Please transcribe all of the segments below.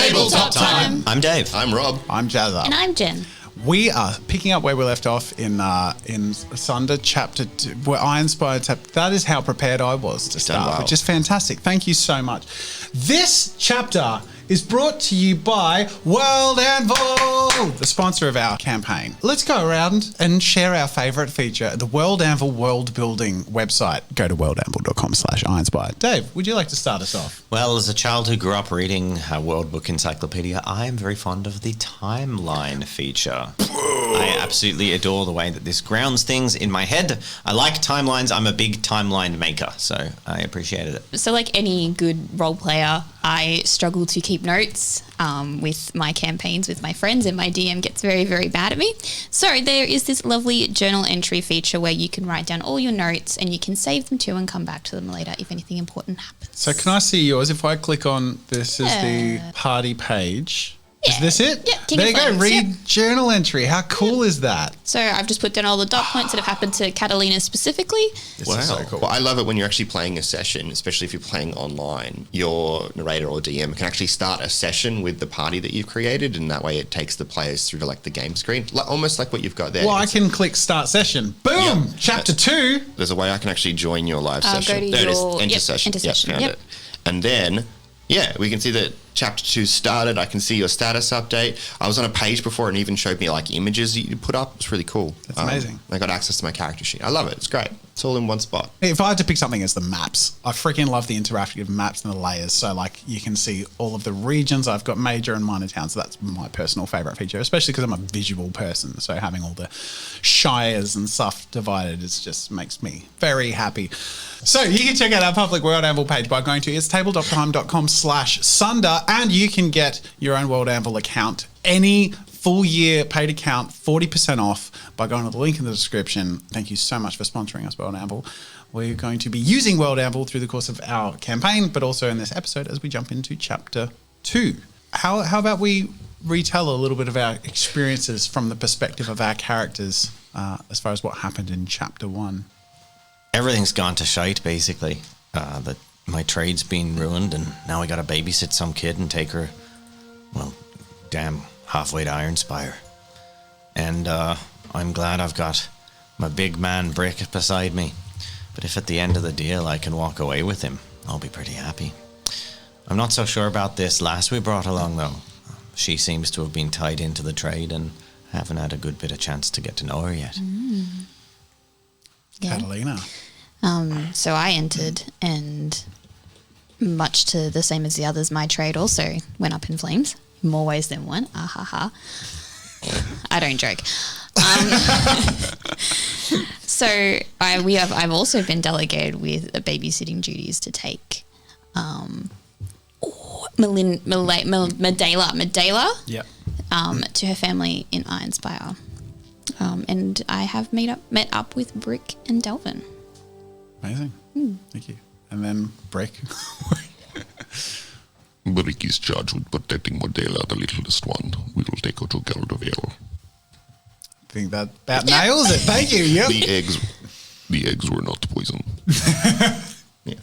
Tabletop time. I'm Dave. I'm Rob. I'm Jazza. And I'm Jen. We are picking up where we left off in Sunder chapter 2, where IRONSPIRE. That is how prepared I was to start, well. which is fantastic. Thank you so much. This chapter is brought to you by World Anvil, the sponsor of our campaign. Let's go around and share our favourite feature, the World Anvil world building website. Go to worldanvil.com/IRONSPIRE. Dave, would you like to start us off? Well, as a child who grew up reading a World Book Encyclopedia, I am very fond of the timeline feature. I absolutely adore the way that this grounds things in my head. I like timelines. I'm a big timeline maker, so I appreciated it. So like any good role player, I struggle to keep notes with my campaigns with my friends, and my DM gets very, very bad at me. So there is this lovely journal entry feature where you can write down all your notes and you can save them too and come back to them later if anything important happens. So can I see yours? If I click on this is the party page. Yeah. Is this it? Yeah, King there of you go. Flames, Read yep. journal entry. How cool is that? So I've just put down all the dot points that have happened to Catalina specifically. This is so cool. Well, I love it when you're actually playing a session, especially if you're playing online. Your narrator or DM can actually start a session with the party that you've created, and that way it takes the players through to like the game screen, almost like what you've got there. Well, I can click start session. Boom! Yeah. Chapter 2. There's a way I can actually join your live session. Go to there it is. your- Enter yep, session. enter Yep, session, found yep. it. And then, yeah, we can see that chapter 2 started. I can see your status update. I was on a page before and even showed me like images that you put up. It's really cool. That's amazing. I got access to my character sheet. I love it. It's great. It's all in one spot. If I had to pick something, it's the maps. I freaking love the interactive maps and the layers. So, like, you can see all of the regions. I've got major and minor towns. So that's my personal favourite feature, especially because I'm a visual person. So having all the shires and stuff divided just makes me very happy. So you can check out our public World Anvil page by going to tabletop.com/Sunder, and you can get your own World Anvil account, any full year paid account, 40% off by going to the link in the description. Thank you so much for sponsoring us, World Anvil. We're going to be using World Anvil through the course of our campaign, but also in this episode as we jump into chapter 2. How about we retell a little bit of our experiences from the perspective of our characters as far as what happened in chapter 1? Everything's gone to shite, basically. My trade's been ruined, and now I gotta babysit some kid and take her, well, damn, halfway to IRONSPIRE. And I'm glad I've got my big man Brick beside me. But if at the end of the deal I can walk away with him, I'll be pretty happy. I'm not so sure about this lass we brought along, though. She seems to have been tied into the trade, and haven't had a good bit of chance to get to know her yet. Yeah. Catalina. So I entered, and much to the same as the others, my trade also went up in flames. More ways than one. Ah ha ha. I don't joke. So I've also been delegated with babysitting duties to take Medela Yep. to her family in IRONSPIRE. And I have met up with Brick and Delvin. Amazing. Thank you. And then Brick. Brick is charged with protecting Modela, the littlest one. We will take her to Galdavale. I think that about nails it. Thank you. Yep. The eggs were not poison. Yeah.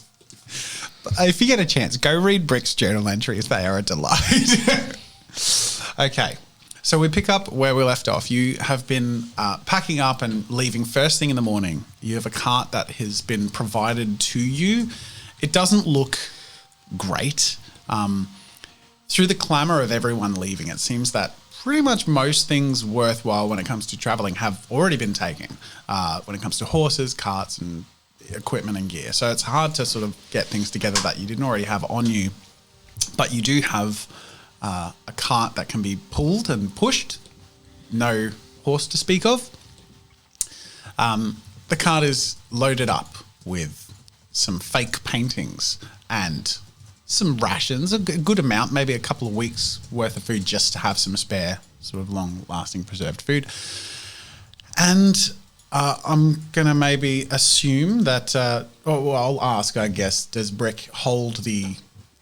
If you get a chance, go read Brick's journal entries. They are a delight. Okay. So we pick up where we left off. You have been packing up and leaving first thing in the morning. You have a cart that has been provided to you. It doesn't look great. Through the clamour of everyone leaving, it seems that pretty much most things worthwhile when it comes to travelling have already been taken. When it comes to horses, carts and equipment and gear. So it's hard to sort of get things together that you didn't already have on you. But you do have a cart that can be pulled and pushed. No horse to speak of. The cart is loaded up with some fake paintings and some rations, a good amount, maybe a couple of weeks worth of food just to have some spare sort of long-lasting preserved food. And I'm going to maybe assume that, I'll ask, I guess, does Brick hold the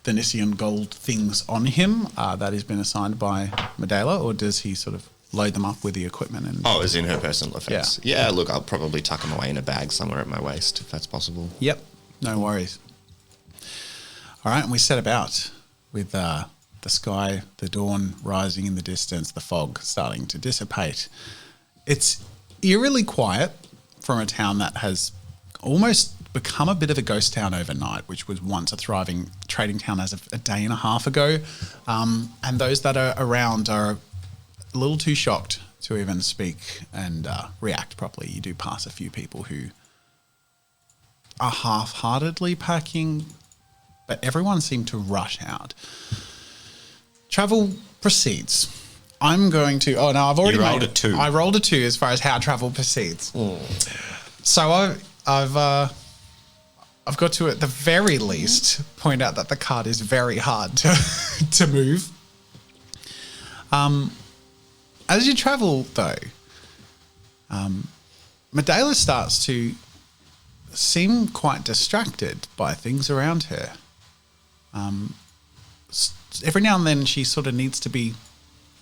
Nisian gold things on him that has been assigned by Medela, or does he sort of load them up with the equipment? And as in her personal effects. Yeah, look, I'll probably tuck them away in a bag somewhere at my waist, if that's possible. Yep, no worries. All right, and we set about with the sky, the dawn rising in the distance, the fog starting to dissipate. It's eerily quiet from a town that has almost become a bit of a ghost town overnight, which was once a thriving trading town as of a day and a half ago. And those that are around are a little too shocked to even speak and react properly. You do pass a few people who are half-heartedly packing, but everyone seemed to rush out. Travel proceeds. I'm going to... Oh, no, I've already rolled a 2. I rolled a 2 as far as how travel proceeds. So I've got to, at the very least, point out that the card is very hard to move. As you travel, though, Medela starts to seem quite distracted by things around her. Every now and then she sort of needs to be,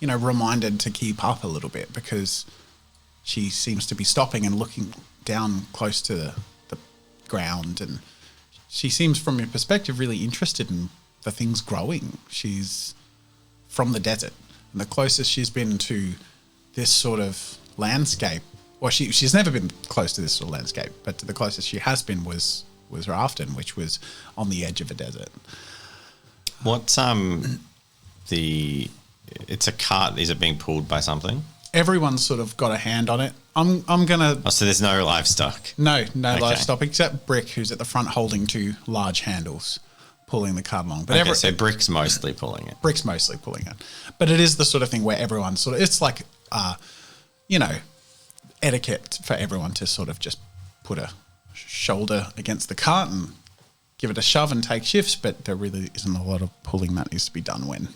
reminded to keep up a little bit, because she seems to be stopping and looking down close to the ground, and she seems, from your perspective, really interested in the things growing. She's from the desert, and the closest she's been to this sort of landscape, well, she's never been close to this sort of landscape, but the closest she has been was Rafton, which was on the edge of a desert. What's it's a cart, is it being pulled by something? Everyone's sort of got a hand on it. I'm gonna... Oh, so there's no livestock? No Okay. livestock, except Brick, who's at the front holding 2 large handles, pulling the cart along. But Okay, so Brick's mostly pulling it. Brick's mostly pulling it. But it is the sort of thing where everyone sort of... It's like, etiquette for everyone to sort of just put a shoulder against the cart and give it a shove and take shifts, but there really isn't a lot of pulling that needs to be done when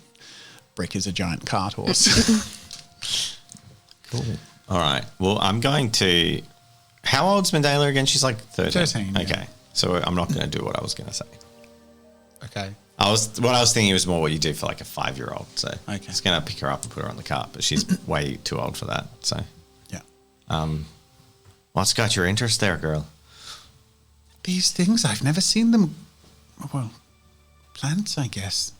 Brick is a giant cart horse. Cool. All right. Well, I'm going to... How old's Medela again? She's like 13. 13, yeah. Okay. So I'm not going to do what I was going to say. Okay. What I was thinking was more what you do for like a 5-year-old. So Okay. I was going to pick her up and put her on the cart, but she's way too old for that. So Yeah. what's got your interest there, girl? These things, I've never seen them... Well, plants, I guess.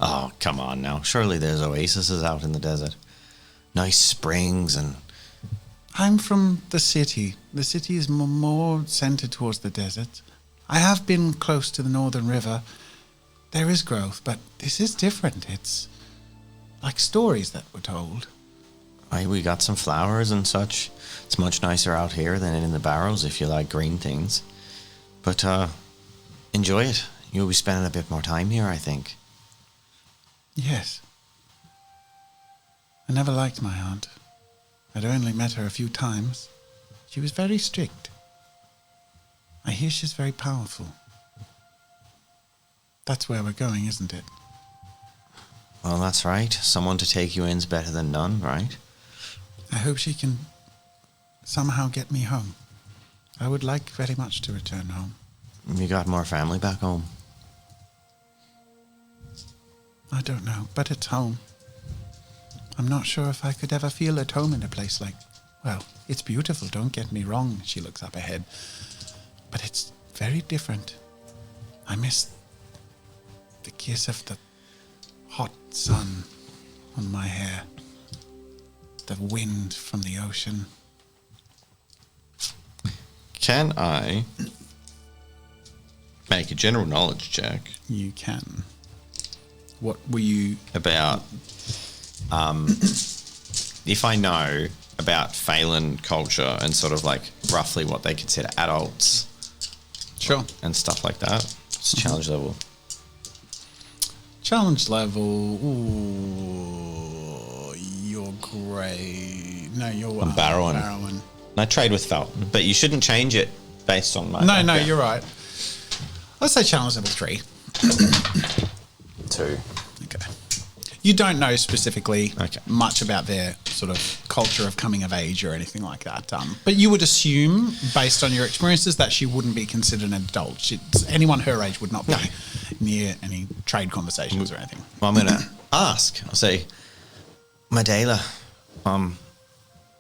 Oh, come on now. Surely there's oases out in the desert. Nice springs and... I'm from the city. The city is more centered towards the desert. I have been close to the northern river. There is growth, but this is different. It's like stories that were told. We got some flowers and such. It's much nicer out here than in the barrows if you like green things. But enjoy it. You'll be spending a bit more time here, I think. Yes. I never liked my aunt. I'd only met her a few times. She was very strict. I hear she's very powerful. That's where we're going, isn't it? Well, that's right. Someone to take you in's better than none, right? I hope she can somehow get me home. I would like very much to return home. You got more family back home? I don't know, but it's home. I'm not sure if I could ever feel at home in a place like... Well, it's beautiful, don't get me wrong. She looks up ahead. But it's very different. I miss the kiss of the hot sun on my hair. The wind from the ocean. Can I make a general knowledge check You can. What were you... about if I know about Phelan culture and sort of like roughly what they consider adults Sure. and stuff like that? It's challenge level. Challenge level. Ooh, you're great. No, you're I'm Barrowan. Barrowan. And I trade with Felton, but you shouldn't change it based on my No, background. you're right. I'll say challenge level 3. 2. Okay. You don't know specifically Okay. much about their sort of culture of coming of age or anything like that. But you would assume, based on your experiences, that she wouldn't be considered an adult. Anyone her age would not be near any trade conversations or anything. Well, I'm going to ask. I'll say, Medela,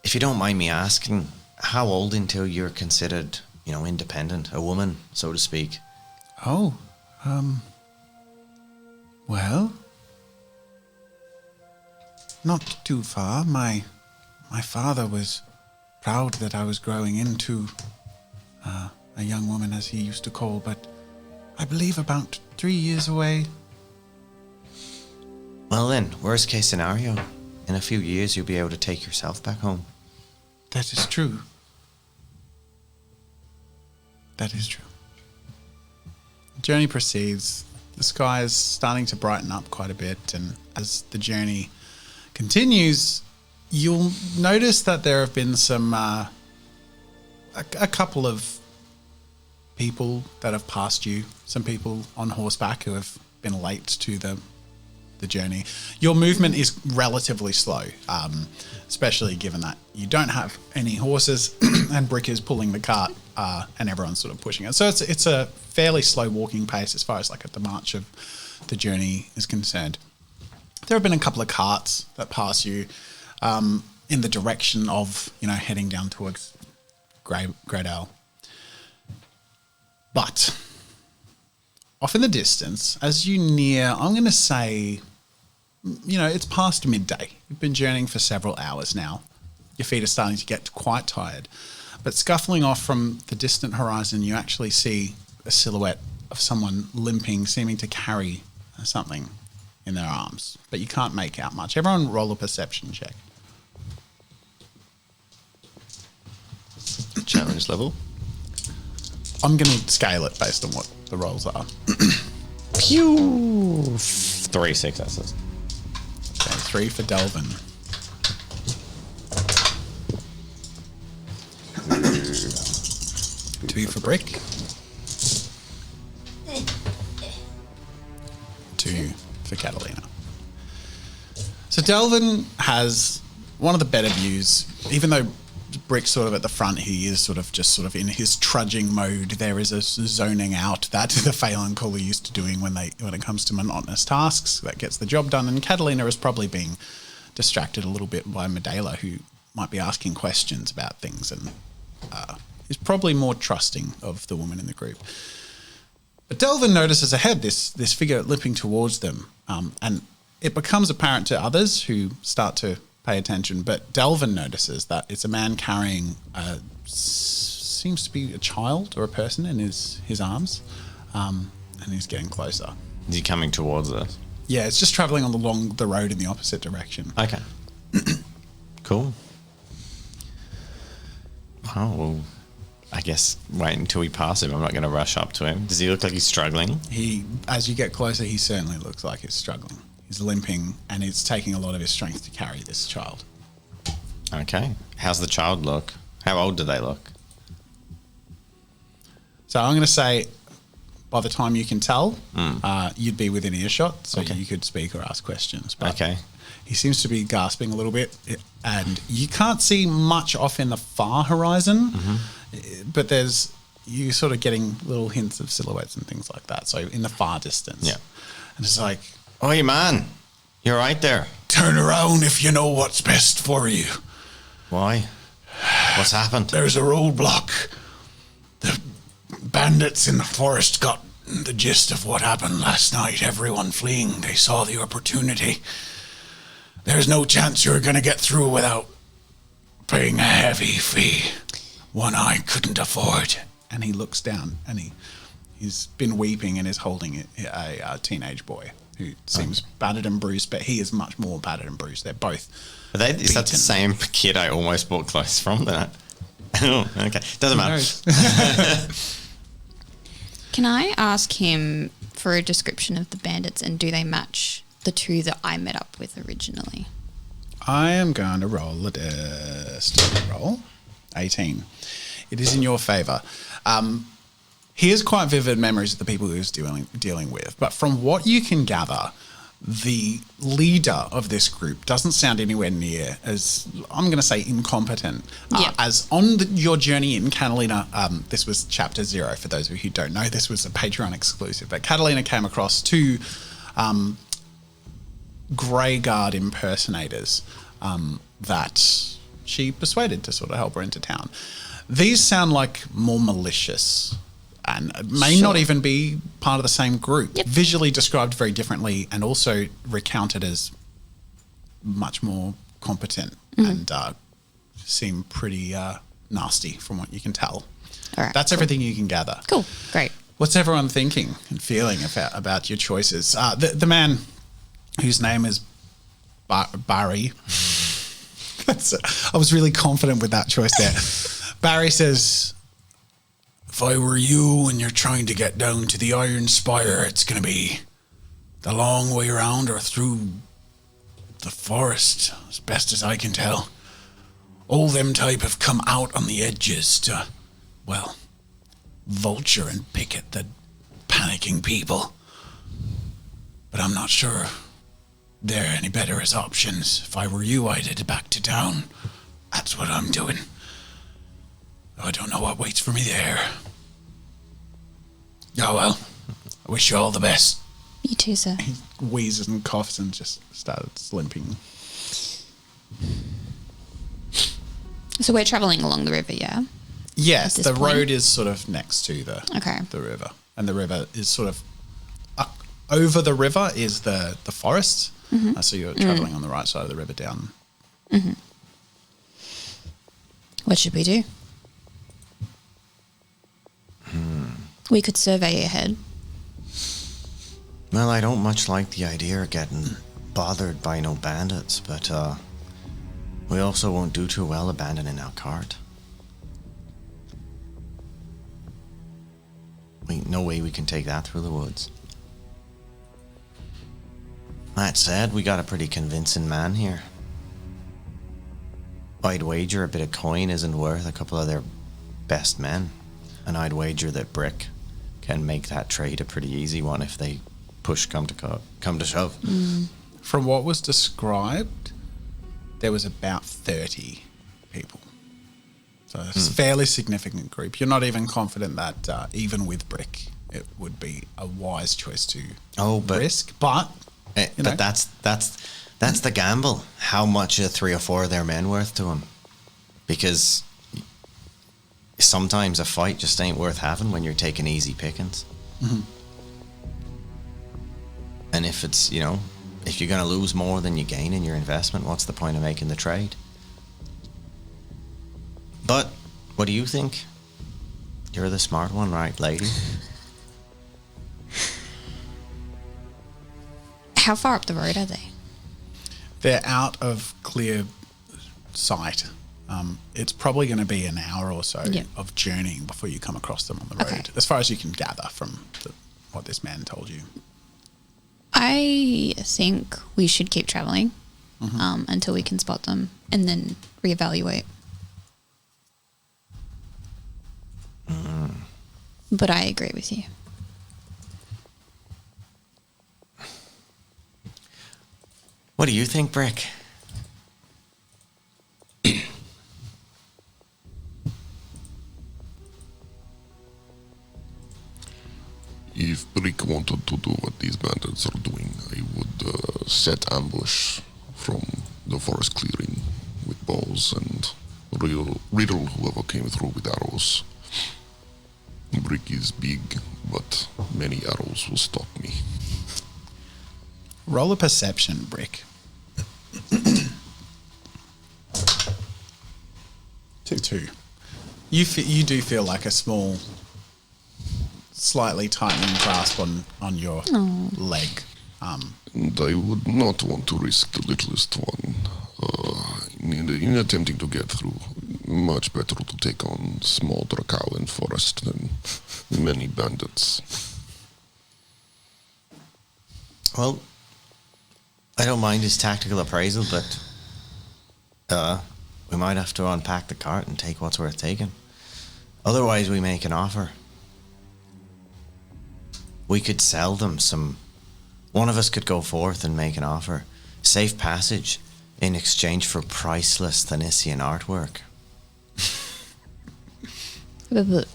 if you don't mind me asking, how old until you're considered, independent, a woman, so to speak? Oh, well, Not too far. My father was proud that I was growing into a young woman, as he used to call, but I believe about 3 years away. Well then, worst case scenario, in a few years you'll be able to take yourself back home. That is true. That is true. The journey proceeds. The sky is starting to brighten up quite a bit, and as the journey continues, you'll notice that there have been some a couple of people that have passed you, some people on horseback who have been late to the journey. Your movement is relatively slow, especially given that you don't have any horses and Brick is pulling the cart and everyone's sort of pushing it. So it's a fairly slow walking pace as far as like at the march of the journey is concerned. There have been a couple of carts that pass you in the direction of, heading down towards Greydale. But off in the distance, as you near, I'm going to say, it's past midday. You've been journeying for several hours now. Your feet are starting to get quite tired. But scuffling off from the distant horizon, you actually see a silhouette of someone limping, seeming to carry something in their arms. But you can't make out much. Everyone roll a perception check. Challenge level. I'm going to scale it based on what the rolls are. Pew! 3 successes. Okay, 3 for Delvin. 2 for Brick. 2 for Catalina. So Delvin has one of the better views, even though Brick's sort of at the front, he is sort of in his trudging mode. There is a zoning out that the Phelan Call are used to doing when it comes to monotonous tasks that gets the job done. And Catalina is probably being distracted a little bit by Medela, who might be asking questions about things and is probably more trusting of the woman in the group. But Delvin notices ahead this figure limping towards them, and it becomes apparent to others who start to pay attention, but Delvin notices that it's a man carrying seems to be a child or a person in his arms, and he's getting closer. Is he coming towards us? Yeah, it's just travelling along the road in the opposite direction. Okay. Cool. Oh, well, I guess wait until we pass him. I'm not going to rush up to him. Does he look like he's struggling? As you get closer, he certainly looks like he's struggling. He's limping, and it's taking a lot of his strength to carry this child. Okay. How's the child look? How old do they look? So I'm going to say, by the time you can tell, you'd be within earshot, so you could speak or ask questions. But okay. He seems to be gasping a little bit, and you can't see much off in the far horizon, but you sort of getting little hints of silhouettes and things like that. So in the far distance. Yeah. And it's like, Oi, man. You're right there. Turn around if you know what's best for you. Why? What's happened? There's a roadblock. The bandits in the forest got the gist of what happened last night. Everyone fleeing. They saw the opportunity. There's no chance you're going to get through without paying a heavy fee. One I couldn't afford. and he looks down, and he's been weeping and is holding a teenage boy who seems battered and bruised, but he is much more battered and bruised. They're both Is that the same kid I almost bought clothes from? That oh, okay, doesn't matter. Can I ask him for a description of the bandits, and do they match the two that I met up with originally? I am going to roll a destiny roll. 18. It is in your favour. He has quite vivid memories of the people he was dealing with, but from what you can gather, the leader of this group doesn't sound anywhere near as, I'm going to say, incompetent. As on your journey in Catalina, this was chapter 0 for those of you who don't know, this was a Patreon exclusive, but Catalina came across two Grey Guard impersonators that she persuaded to sort of help her into town. These sound like more malicious and may not even be part of the same group. Yep. Visually described very differently and also recounted as much more competent and seem pretty nasty from what you can tell. All right. That's everything you can gather. Cool. Great. What's everyone thinking and feeling about your choices? The man whose name is Barry. I was really confident with that choice there. Barry says, If I were you and you're trying to get down to the IRONSPIRE, it's going to be the long way around or through the forest, as best as I can tell. All them type have come out on the edges to, well, vulture and pick at the panicking people. But I'm not sure they're any better as options. If I were you, I'd head back to town. That's what I'm doing. I don't know what waits for me there. Oh well, I wish you all the best. You too, sir. he wheezes and coughs and just starts limping. So we're traveling along the river, yeah? Yes, At the this point? road is sort of next to the river. And the river is sort of over the river is the forest. So you're traveling on the right side of the river down. What should we do? We could survey ahead. Well, I don't much like the idea of getting bothered by no bandits, but we also won't do too well abandoning our cart. No way we can take that through the woods. That said, we got a pretty convincing man here. I'd wager a bit of coin isn't worth a couple of their best men, and I'd wager that Brick can make that trade a pretty easy one if they push come to shove. From what was described, there was about 30 people. So it's a fairly significant group. You're not even confident that even with Brick, it would be a wise choice to risk. But But that's the gamble. How much are 3 or 4 of their men worth to him? Because sometimes a fight just ain't worth having when you're taking easy pickings. And if it's, if you're going to lose more than you gain in your investment, what's the point of making the trade? But what do you think? You're the smart one, right, lady? How far up the road are they? they're out of clear sight. It's probably going to be an hour or so of journeying before you come across them on the road, as far as you can gather from what this man told you. I think we should keep traveling until we can spot them and then reevaluate. But I agree with you. What do you think, Brick? If Brick wanted to do what these bandits are doing, I would set ambush from the forest clearing with bows and riddle whoever came through with arrows. Brick is big, but many arrows will stop me. Roll a perception, Brick. 2. You do feel like a small, slightly tightening grasp on your leg. And I would not want to risk the littlest one. In attempting to get through, much better to take on small Dracalian forest than many bandits. Well, I don't mind his tactical appraisal, but we might have to unpack the cart and take what's worth taking. Otherwise, we make an offer. We could sell them some... One of us could go forth and make an offer. Safe passage in exchange for priceless Thanisian artwork.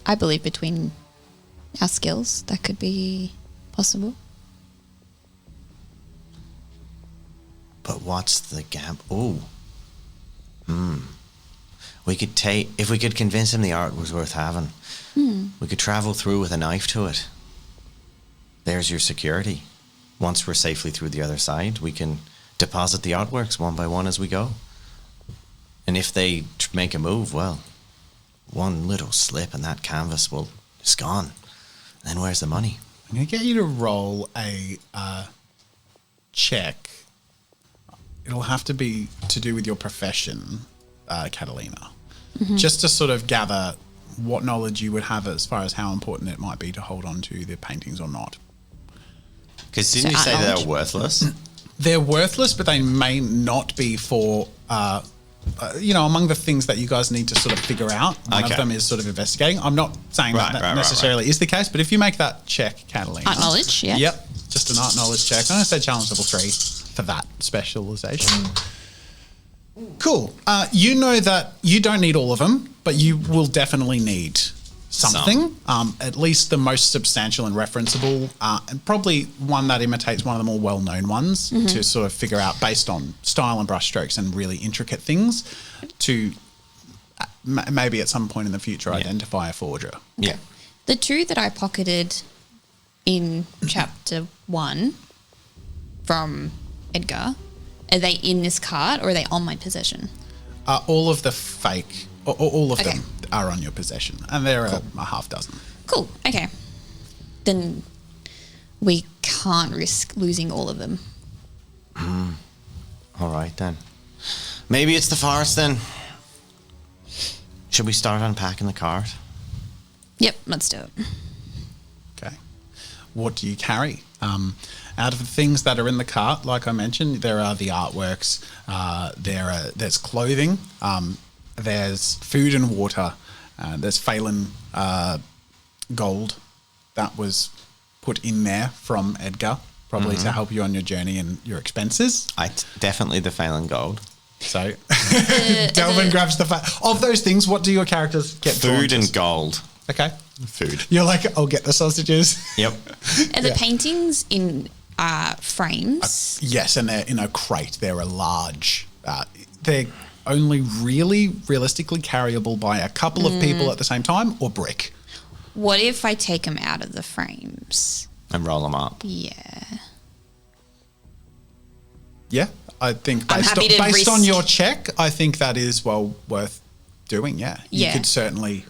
I believe between our skills, that could be possible. But what's the gap? We could take... If we could convince him the art was worth having, we could travel through with a knife to it. There's your security. Once we're safely through the other side, we can deposit the artworks one by one as we go. And if they make a move, well, one little slip and that canvas is gone. Then where's the money? I'm going to get you to roll a check. It'll have to be to do with your profession, Catalina. Just to sort of gather what knowledge you would have as far as how important it might be to hold on to the paintings or not. Because didn't you art say knowledge? they're worthless? They're worthless, but they may not be for, among the things that you guys need to sort of figure out. One of Okay. them is sort of investigating. I'm not saying Right, that right, necessarily is the case, but if you make that check, Catalina. Art knowledge, yeah. Yep, just an art knowledge check. I'm going to say challenge level 3 for that specialization. Cool. You know that you don't need all of them, but you will definitely need something. At least the most substantial and referenceable, and probably one that imitates one of the more well-known ones to sort of figure out based on style and brushstrokes and really intricate things to maybe at some point in the future identify a forger. Yeah. The 2 that I pocketed in chapter 1 from Edgar, are they in this cart or are they on my possession? All of the fake, all of Okay. them are on your possession, and there are a half dozen. Cool. Okay. Then we can't risk losing all of them. All right, then. Maybe it's the forest, then. Should we start unpacking the cart? Yep, let's do it. Okay. What do you carry? Out of the things that are in the cart, like I mentioned, there are the artworks, there's clothing, there's food and water, there's Phelan gold that was put in there from Edgar, probably to help you on your journey and your expenses. Definitely the Phelan gold. So Delvin grabs of those things, what do your characters get drawn Food to? and gold. Okay. Food. You're like, I'll get the sausages. Yep. Are the paintings in frames? Yes, and they're in a crate. They're a large. They're only really realistically carryable by a couple of people at the same time or brick. What if I take them out of the frames? And roll them up. Yeah. Yeah, I think I'm based, happy on, to based on risk- your check, I think that is well worth doing. Yeah, you Yeah. could certainly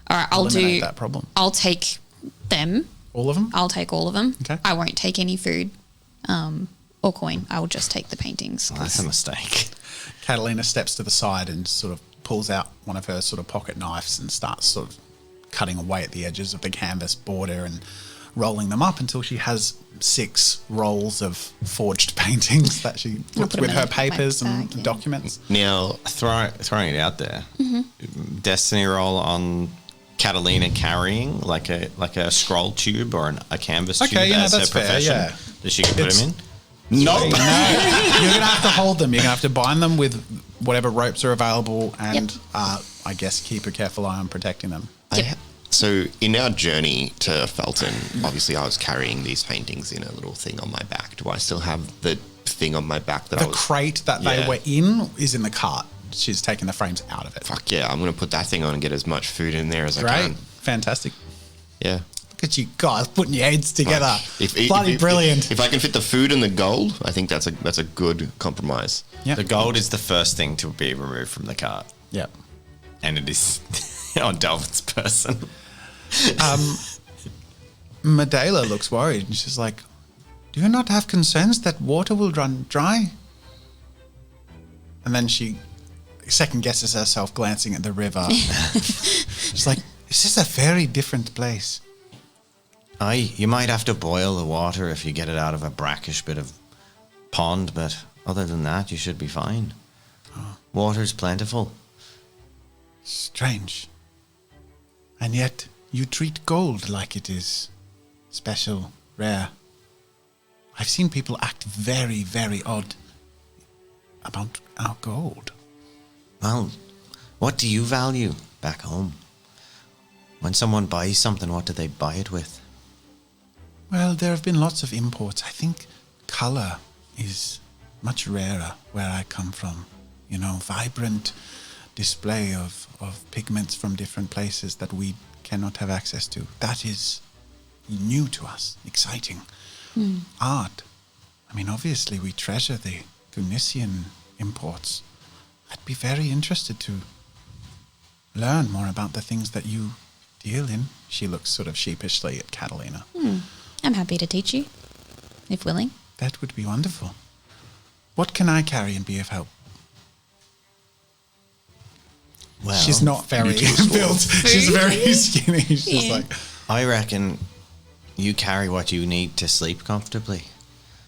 All right, eliminate that problem. I'll take them. All of them. I'll take all of them. Okay. I won't take any food or coin. I will just take the paintings. Well, that's a mistake. Catalina steps to the side and sort of pulls out one of her sort of pocket knives and starts sort of cutting away at the edges of the canvas border and rolling them up until she has 6 rolls of forged paintings that she puts put 'em with in her my papers and bag, yeah. documents. Now, Throwing it out there. Destiny roll on Catalina carrying like a scroll tube or a canvas tube Okay, yeah, as that's her fair, profession yeah. that she could put It's- him in. nope. No, you're going to have to hold them. You're going to have to bind them with whatever ropes are available and I guess keep a careful eye on protecting them. Yep. So in our journey to Felton, obviously I was carrying these paintings in a little thing on my back. Do I still have the thing on my back that I The was... crate that they Yeah. were in is in the cart. She's taken the frames out of it. Fuck yeah, I'm going to put that thing on and get as much food in there as I Great. can. Fantastic. Yeah. Look at you guys putting your heads together. If- Bloody brilliant. If I can fit the food and the gold, I think that's a good compromise. Yeah. The gold is the first thing to be removed from the cart, Yep. and it is on Delvin's person. Medela looks worried and she's like, do you not have concerns that water will run dry? And then she second guesses herself glancing at the river. She's like, this is a very different place. Aye, you might have to boil the water if you get it out of a brackish bit of pond, but other than that, you should be fine. Water's plentiful. Strange. And yet you treat gold like it is special, rare. I've seen people act very, very odd about our gold. Well, what do you value back home? When someone buys something, what do they buy it with? Well, there have been lots of imports. I think color is much rarer where I come from. You know, vibrant display of pigments from different places that we cannot have access to. That is new to us, exciting. Art. I mean, obviously we treasure the Tunisian imports. I'd be very interested to learn more about the things that you deal in. She looks sort of sheepishly at Catalina. I'm happy to teach you, if willing. That would be wonderful. What can I carry and be of help? Well, She's not very built. She's very skinny. She's just like, I reckon you carry what you need to sleep comfortably.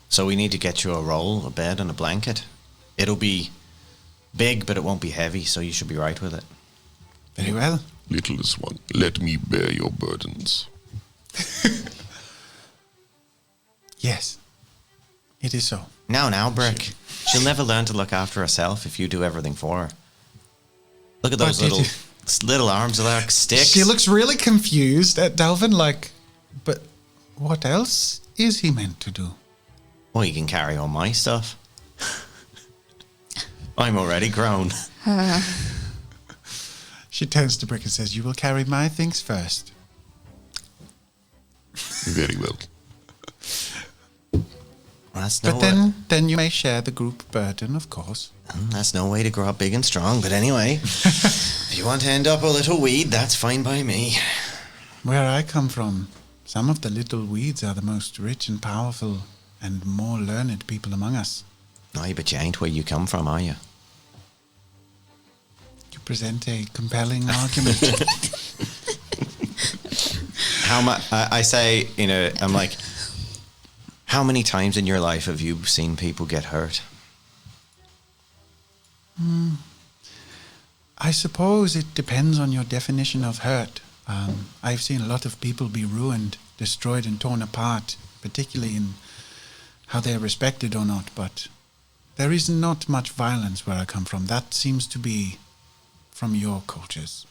So we need to get you a roll, a bed, and a blanket. It'll be big, but it won't be heavy, so you should be right with it. very well. Littlest one, let me bear your burdens. Yes, it is so. Now, Brick. She'll never learn to look after herself if you do everything for her. Look at those little arms like sticks. She looks really confused at Delvin, like, but what else is he meant to do? Well, you can carry all my stuff. I'm already grown. She turns to Brick and says, "You will carry my things first." Very well. That's no But then you may share the group burden, of course. That's no way to grow up big and strong. But anyway, if you want to end up a little weed, that's fine by me. Where I come from, some of the little weeds are the most rich and powerful and more learned people among us. Aye, but you ain't where you come from, are you? You present a compelling argument. How much? I say, I'm like, how many times in your life have you seen people get hurt? I suppose it depends on your definition of hurt. I've seen a lot of people be ruined, destroyed and torn apart, particularly in how they're respected or not, but there is not much violence where I come from. That seems to be from your cultures.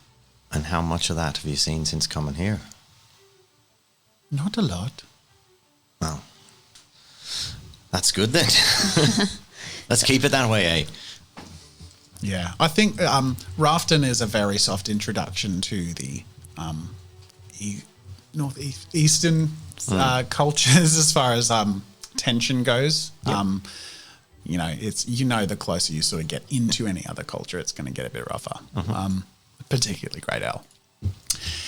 And how much of that have you seen since coming here? Not a lot. Well, that's good then. Let's keep it that way, eh? Yeah, I think Rafton is a very soft introduction to the northeastern cultures as far as tension goes. Yep. It's the closer you sort of get into any other culture, it's going to get a bit rougher. Particularly Great Owl.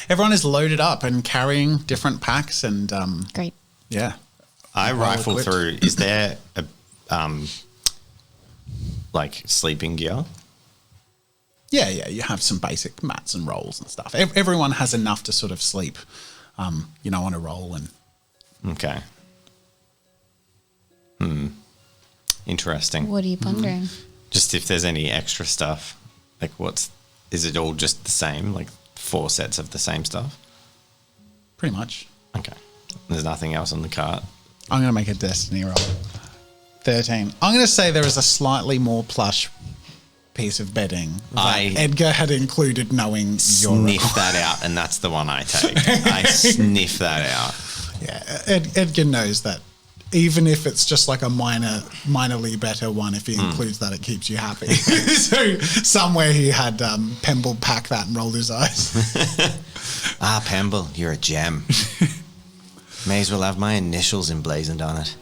Everyone is loaded up and carrying different packs and Great. yeah. I Well rifle equipped. through. Is there a like sleeping gear? Yeah, you have some basic mats and rolls and stuff. Everyone has enough to sort of sleep, on a roll and. Okay. Interesting. What are you pondering? Just if there's any extra stuff, like is it all just the same, like 4 sets of the same stuff? Pretty much. Okay. There's nothing else on the cart. I'm going to make a destiny roll. 13. I'm going to say there is a slightly more plush piece of bedding that Edgar had included knowing your Sniff that out, and that's the one I take. I sniff that out. Yeah, Edgar knows that even if it's just like a minorly better one, if he includes that, it keeps you happy. So somewhere he had Pemble pack that and rolled his eyes. Pemble, you're a gem. May as well have my initials emblazoned on it.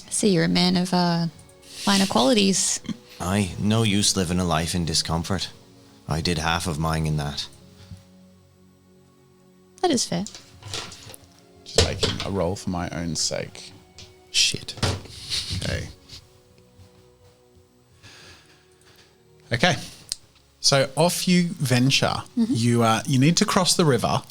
So you're a man of finer qualities. Aye, no use living a life in discomfort. I did half of mine in that. That is fair. Just making a roll for my own sake. Shit. Okay. So off you venture. Mm-hmm. You need to cross the river.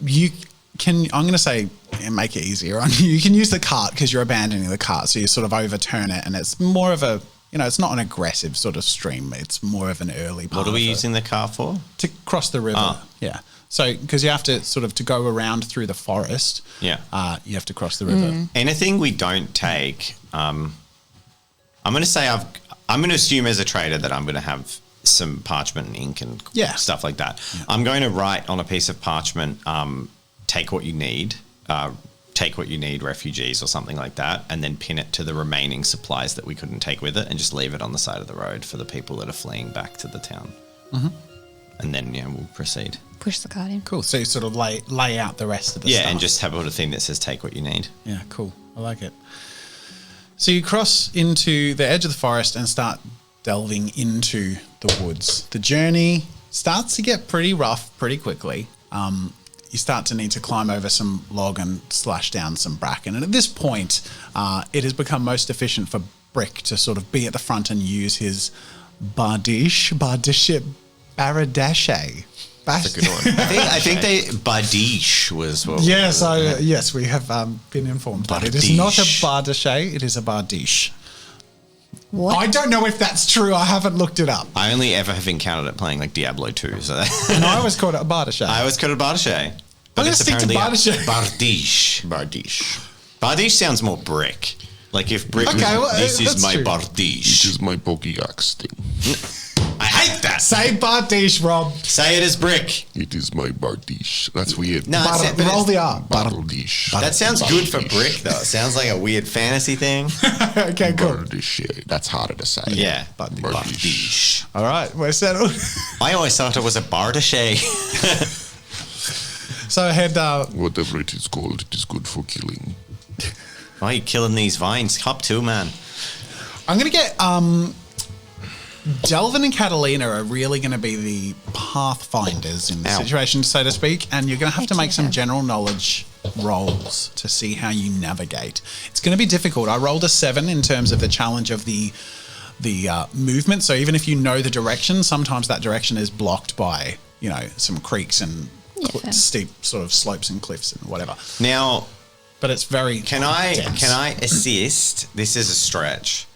You can. I'm going to say make it easier on you. You can use the cart because you're abandoning the cart, so you sort of overturn it, and it's more of a. It's not an aggressive sort of stream. It's more of an early part. What are we using the cart for? To cross the river. Yeah. So, because you have to sort of to go around through the forest. Yeah. You have to cross the river. Anything we don't take, I'm going to say I'm going to assume as a trader that I'm going to have some parchment and ink and stuff like that. Yeah. I'm going to write on a piece of parchment, take what you need, refugees or something like that, and then pin it to the remaining supplies that we couldn't take with it and just leave it on the side of the road for the people that are fleeing back to the town. Mm-hmm. And then, we'll proceed. Push the cart in. Cool. So you sort of lay out the rest of the stuff. Yeah, and just have a little thing that says take what you need. Yeah, cool. I like it. So you cross into the edge of the forest and start delving into the woods. The journey starts to get pretty rough pretty quickly. You start to need to climb over some log and slash down some bracken. And at this point, it has become most efficient for Brick to sort of be at the front and use his Bardache. That's a good one. I think they Bardiche was what. Yes, yes, we have been informed. That it is not a Bardache, it is a Bardiche. What? I don't know if that's true. I haven't looked it up. I only ever have encountered it playing like Diablo 2. So And I always called it a Bardache. I always called it Bardache. I'm going to stick to Bardache. Bardiche. Bardiche sounds more Brick. Like if Brick was, this is that's my true. It Bardiche. is my pokey-axe thing. I hate that. Say Bardiche, Rob. Say it as Brick. It is my Bardiche. That's weird. No, Bar- but roll the R. Bardiche. that sounds good for Brick though. It sounds like a weird fantasy thing. Okay, cool. Bardiche. That's harder to say. Yeah. Bardiche. All right, we're settled. I always thought it was a Bardache. So head. Whatever it is called, it is good for killing. Why are you killing these vines? Hop to, man. I'm going to get. Delvin and Catalina are really going to be the pathfinders in the Ow. situation, so to speak, and you're going to have to Heck make some yeah. general knowledge rolls to see how you navigate. It's going to be difficult. I rolled a 7 in terms of the challenge of the movement. So even if you know the direction, sometimes that direction is blocked by some creeks and fair. steep sort of slopes and cliffs and whatever. Now, But it's very can I dense. assist? This is a stretch,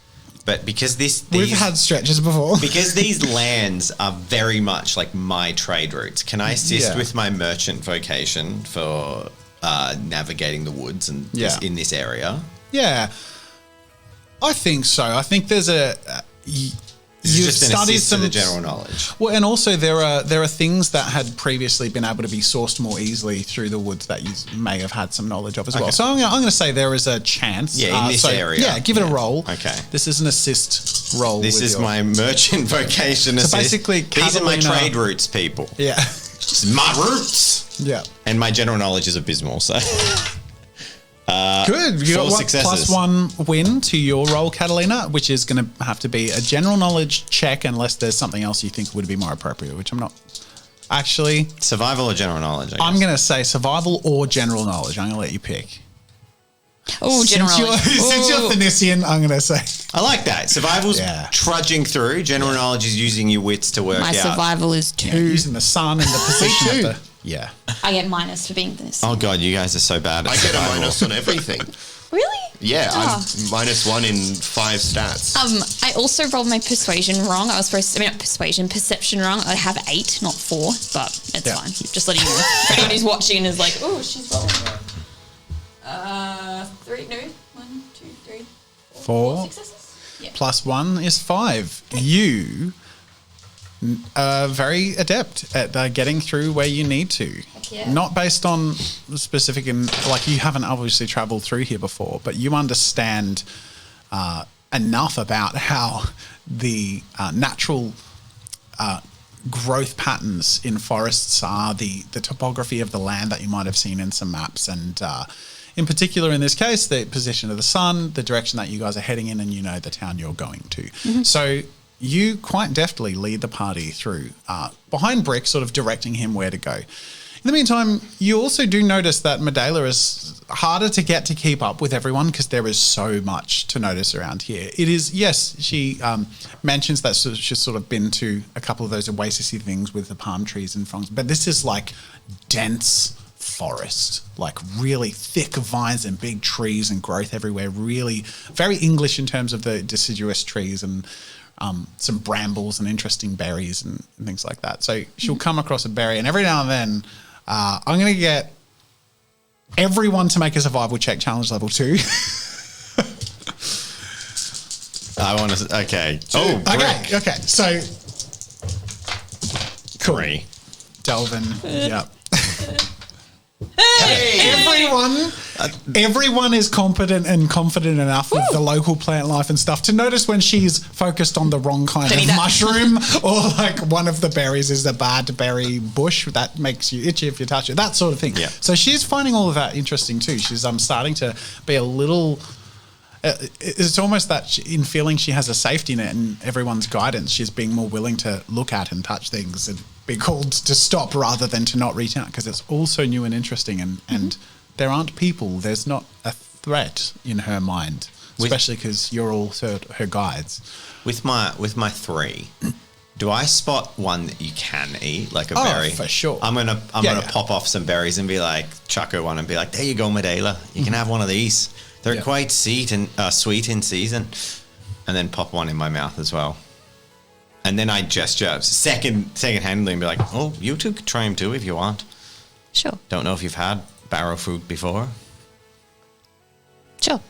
but because We've had stretches before. because these lands are very much like my trade routes. Can I assist Yeah. with my merchant vocation for navigating the woods and Yeah. in this area? Yeah, I think so. I think there's This is you've just an studied assist to some the general knowledge. Well, and also there are things that had previously been able to be sourced more easily through the woods that you may have had some knowledge of as well. Okay. So I'm going to say there is a chance. Yeah, in this area. Yeah, give it a roll. Okay. This is an assist roll. This with is your- my merchant vocation assist. basically, these are my Catalina- trade routes, people. Yeah, This is my roots. yeah. And my general knowledge is abysmal, so Good. You 4 got what, successes. +1 win to your roll, Catalina, which is going to have to be a general knowledge check unless there's something else you think would be more appropriate, which I'm not. Actually, survival or general knowledge. I guess. I'm going to say survival or general knowledge. I'm going to let you pick. Oh, general knowledge. Since you're Ooh. Thanisian, I'm going to say. I like that. Survival's Yeah. trudging through. General knowledge is using your wits to work My out. survival is 2. Using the sun and the position too. of the. Yeah. I get minus for being this. Oh god, you guys are so bad at I get a survival. minus on everything. Really? Yeah, Ah. I'm -1 in 5 stats. I also rolled my persuasion wrong. I was supposed to, not persuasion, perception wrong. I have 8, not 4, but it's Yeah. fine. Just letting you know. Anyone who's watching and is like, oh, she's rolling. 3, no, 1, 2, 3, 4 successes? Yeah. +1 is 5. You are very adept at getting through where you need to. yeah. Not based on specific, like you haven't obviously traveled through here before, but you understand enough about how the natural growth patterns in forests are, the topography of the land that you might have seen in some maps, and in particular in this case the position of the sun, the direction that you guys are heading in, and the town you're going to. So you quite deftly lead the party through behind Brick, sort of directing him where to go. In the meantime, you also do notice that Medela is harder to get to keep up with everyone because there is so much to notice around here. It is, yes, she mentions that she's sort of been to a couple of those oasis-y things with the palm trees and fronds, but this is like dense forest, like really thick vines and big trees and growth everywhere, really very English in terms of the deciduous trees and some brambles and interesting berries and things like that. So she'll come across a berry, and every now and then I'm going to get everyone to make a survival check, challenge level 2. I want to. Okay. Okay. So cool. 3. Delvin. Yep. Everyone is competent and confident enough with the local plant life and stuff to notice when she's focused on the wrong kind of mushroom, or like one of the berries is a bad berry bush that makes you itchy if you touch it, that sort of thing. Yeah. So she's finding all of that interesting too. She's starting to be a little It's almost that in feeling she has a safety net and everyone's guidance, she's being more willing to look at and touch things and be called to stop rather than to not reach out, because it's all so new and interesting, and there aren't people. There's not a threat in her mind, especially because you're all her guides. With my 3, do I spot one that you can eat, like a berry? For sure. I'm gonna pop off some berries and be like, chuck her one and be like, there you go, Medela. You can have one of these. They're quite sweet in season. And then pop one in my mouth as well. And then I gesture second-handedly and be like, oh, you two can try them too if you want. Sure. Don't know if you've had barrow fruit before. Sure.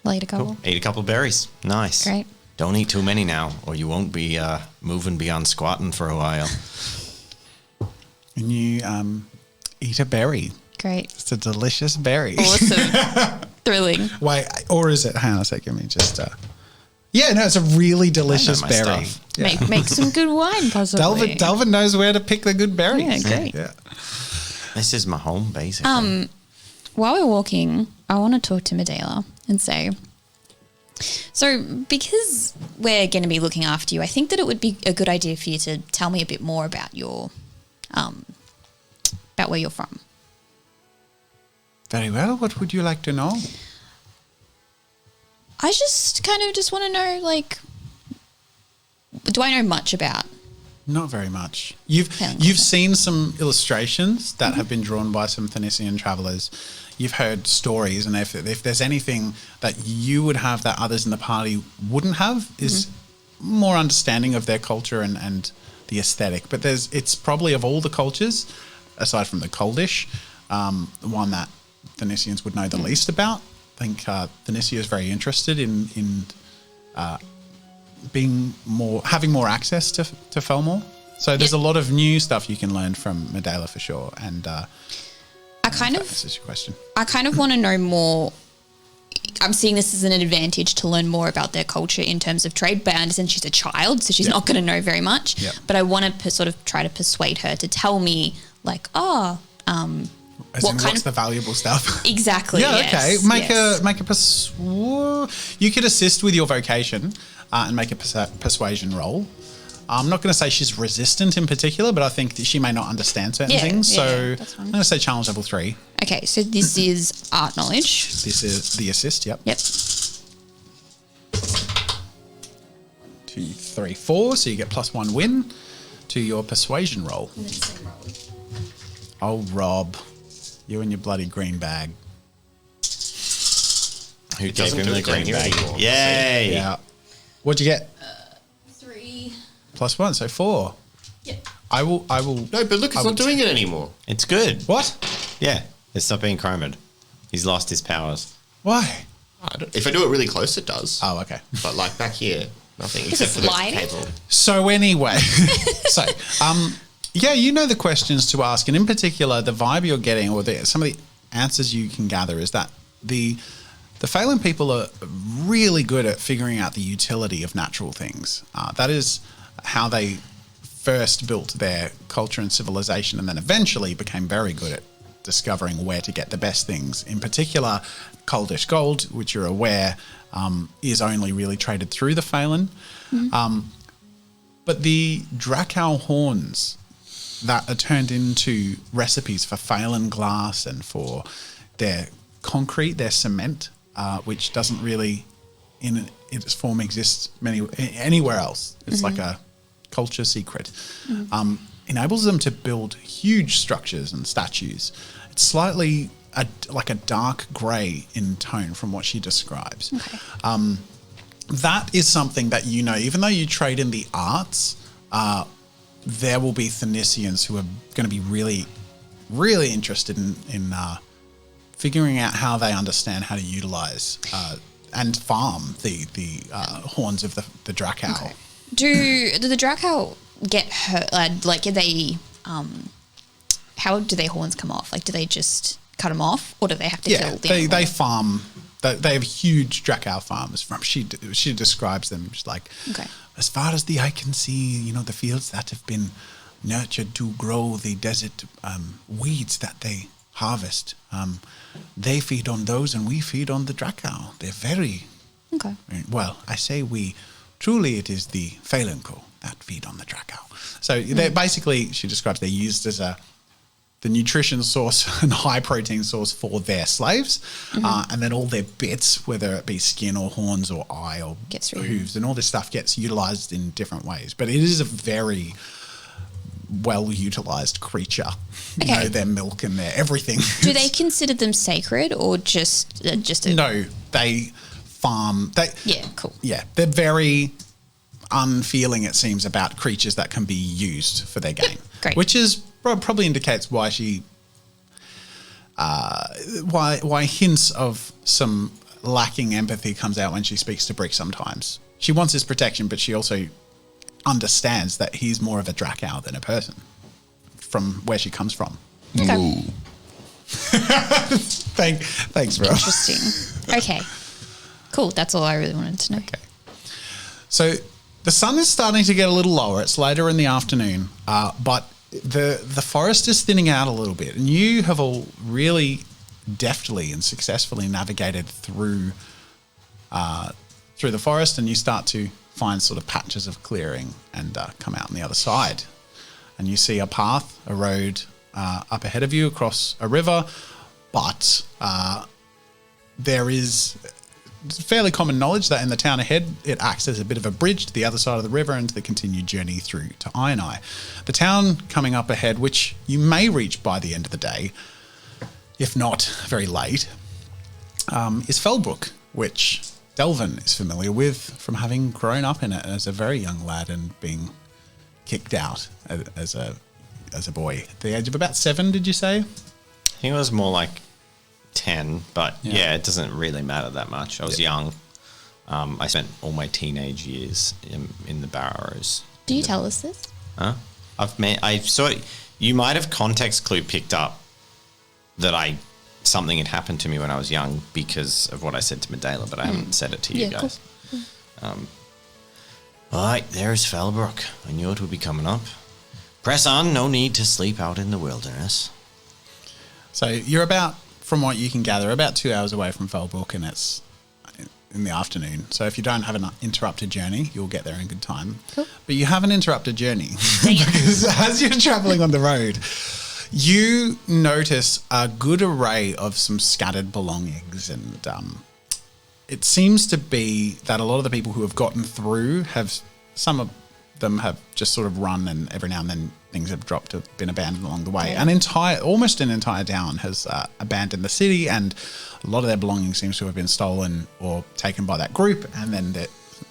I'll eat a couple. Cool. Eat a couple of berries. Nice. Great. Don't eat too many now, or you won't be moving beyond squatting for a while. And you eat a berry. Great. It's a delicious berry. Awesome. Thrilling. Wait, or is it? Hang on a second. Let me just. Yeah, no, it's a really delicious my berry. stuff. Yeah. Make some good wine, possibly. Delvin knows where to pick the good berries. Yeah, great. Yeah. This is my home, basically. While we're walking, I want to talk to Medela and say, so because we're going to be looking after you, I think that it would be a good idea for you to tell me a bit more about your, about where you're from. Very well. What would you like to know? I just want to know, like, do I know much about? Not very much. You've seen some illustrations that have been drawn by some Phoenician travelers. You've heard stories, and if there's anything that you would have that others in the party wouldn't have, is more understanding of their culture and the aesthetic. But it's probably of all the cultures, aside from the Coldish, the one that Phoenicians would know the least about. I think Phoenicia is very interested in having more access to Felmore. So there's a lot of new stuff you can learn from Medela for sure. And this is your question. I kind of want to know more. I'm seeing this as an advantage to learn more about their culture in terms of trade. But I understand she's a child, so she's not going to know very much. Yep. But I want to sort of try to persuade her to tell me, like, what's the valuable stuff? Exactly. Yeah. Yes, Okay. Make a you could assist with your vocation and make a persuasion roll. I'm not going to say she's resistant in particular, but I think that she may not understand certain things. So that's fine. I'm going to say challenge level 3. Okay, so this is art knowledge. This is the assist. Yep. 2, 3, 4. So you get +1 win to your persuasion roll. Oh, Rob, you and your bloody green bag. Who gave doesn't him do the it down green here bag? anymore. Yay! Yeah. What'd you get? 3. +1, so 4. Yeah. I will. No, but look, it's not doing it anymore. It's good. What? Yeah, it's not being chromed. He's lost his powers. Why? If I do it really close, it does. Oh, okay. But like back here, nothing Is except it for the sliding? cable. So anyway, yeah, you know the questions to ask, and in particular, the vibe you're getting, or some of the answers you can gather, is that the Phelan people are really good at figuring out the utility of natural things. That is how they first built their culture and civilization, and then eventually became very good at discovering where to get the best things. In particular, Coldish gold, which you're aware, is only really traded through the Phelan. But the Dracow horns that are turned into recipes for Phelan glass and for their concrete, their cement, which doesn't really in its form exist anywhere else. It's like a culture secret. Enables them to build huge structures and statues. It's slightly like a dark grey in tone from what she describes. Okay. That is something that you know, even though you trade in the arts, there will be Thanisians who are going to be really, really interested in figuring out how they understand how to utilize and farm the horns of the Dracow. Okay. Do the Dracow get hurt? Like, are they? How do their horns come off? Like, do they just cut them off, or do they have to kill them? They farm. They have huge Dracow farms. She describes them just like, as far as the eye can see, the fields that have been nurtured to grow the desert weeds that they harvest. They feed on those, and we feed on the Dracow. They're very Okay. well. I say we. Truly, it is the Phalanco that feed on the Dracow. So they're basically, she describes, they're used as the nutrition source and high protein source for their slaves. And then all their bits, whether it be skin or horns or eye or Gets rid- hooves and all this stuff gets utilized in different ways. But it is a very well utilized creature. You Okay. know, their milk and their everything. Do they consider them sacred or just a... No, they farm. Yeah, cool. Yeah, they're very unfeeling, it seems, about creatures that can be used for their game. Great. Which is probably indicates why she, why hints of some lacking empathy comes out when she speaks to Brick sometimes. She wants his protection, but she also understands that he's more of a Dracow than a person from where she comes from. Okay. Ooh. Thanks, bro. Interesting. Okay. Cool. That's all I really wanted to know. Okay. So the sun is starting to get a little lower. It's later in the afternoon, but the forest is thinning out a little bit, and you have all really deftly and successfully navigated through the forest, and you start to find sort of patches of clearing and come out on the other side, and you see a path, a road up ahead of you across a river, but there is fairly common knowledge that in the town ahead, it acts as a bit of a bridge to the other side of the river and to the continued journey through to Iron. The town coming up ahead, which you may reach by the end of the day, if not very late, is Fellbrook, which Delvin is familiar with from having grown up in it as a very young lad and being kicked out as a boy. At the age of about 7, did you say? I think it was more like 10, but Yeah. yeah, it doesn't really matter that much. I was young. I spent all my teenage years in the Barrows. Do you tell us this? Huh? I saw you might have context clue picked up that something had happened to me when I was young because of what I said to Medela, but I haven't said it to you Yeah, guys. cool. All right, there's Fellbrook. I knew it would be coming up. Press on. No need to sleep out in the wilderness. So you're about, from what you can gather, about 2 hours away from Fellbrook, and it's in the afternoon. So if you don't have an interrupted journey, you'll get there in good time. Cool. But you have an interrupted journey because as you're traveling on the road, you notice a good array of some scattered belongings, and it seems to be that a lot of the people who have gotten through some of them have just sort of run, and every now and then things have dropped, have been abandoned along the way. Almost an entire town has abandoned the city, and a lot of their belongings seems to have been stolen or taken by that group, and then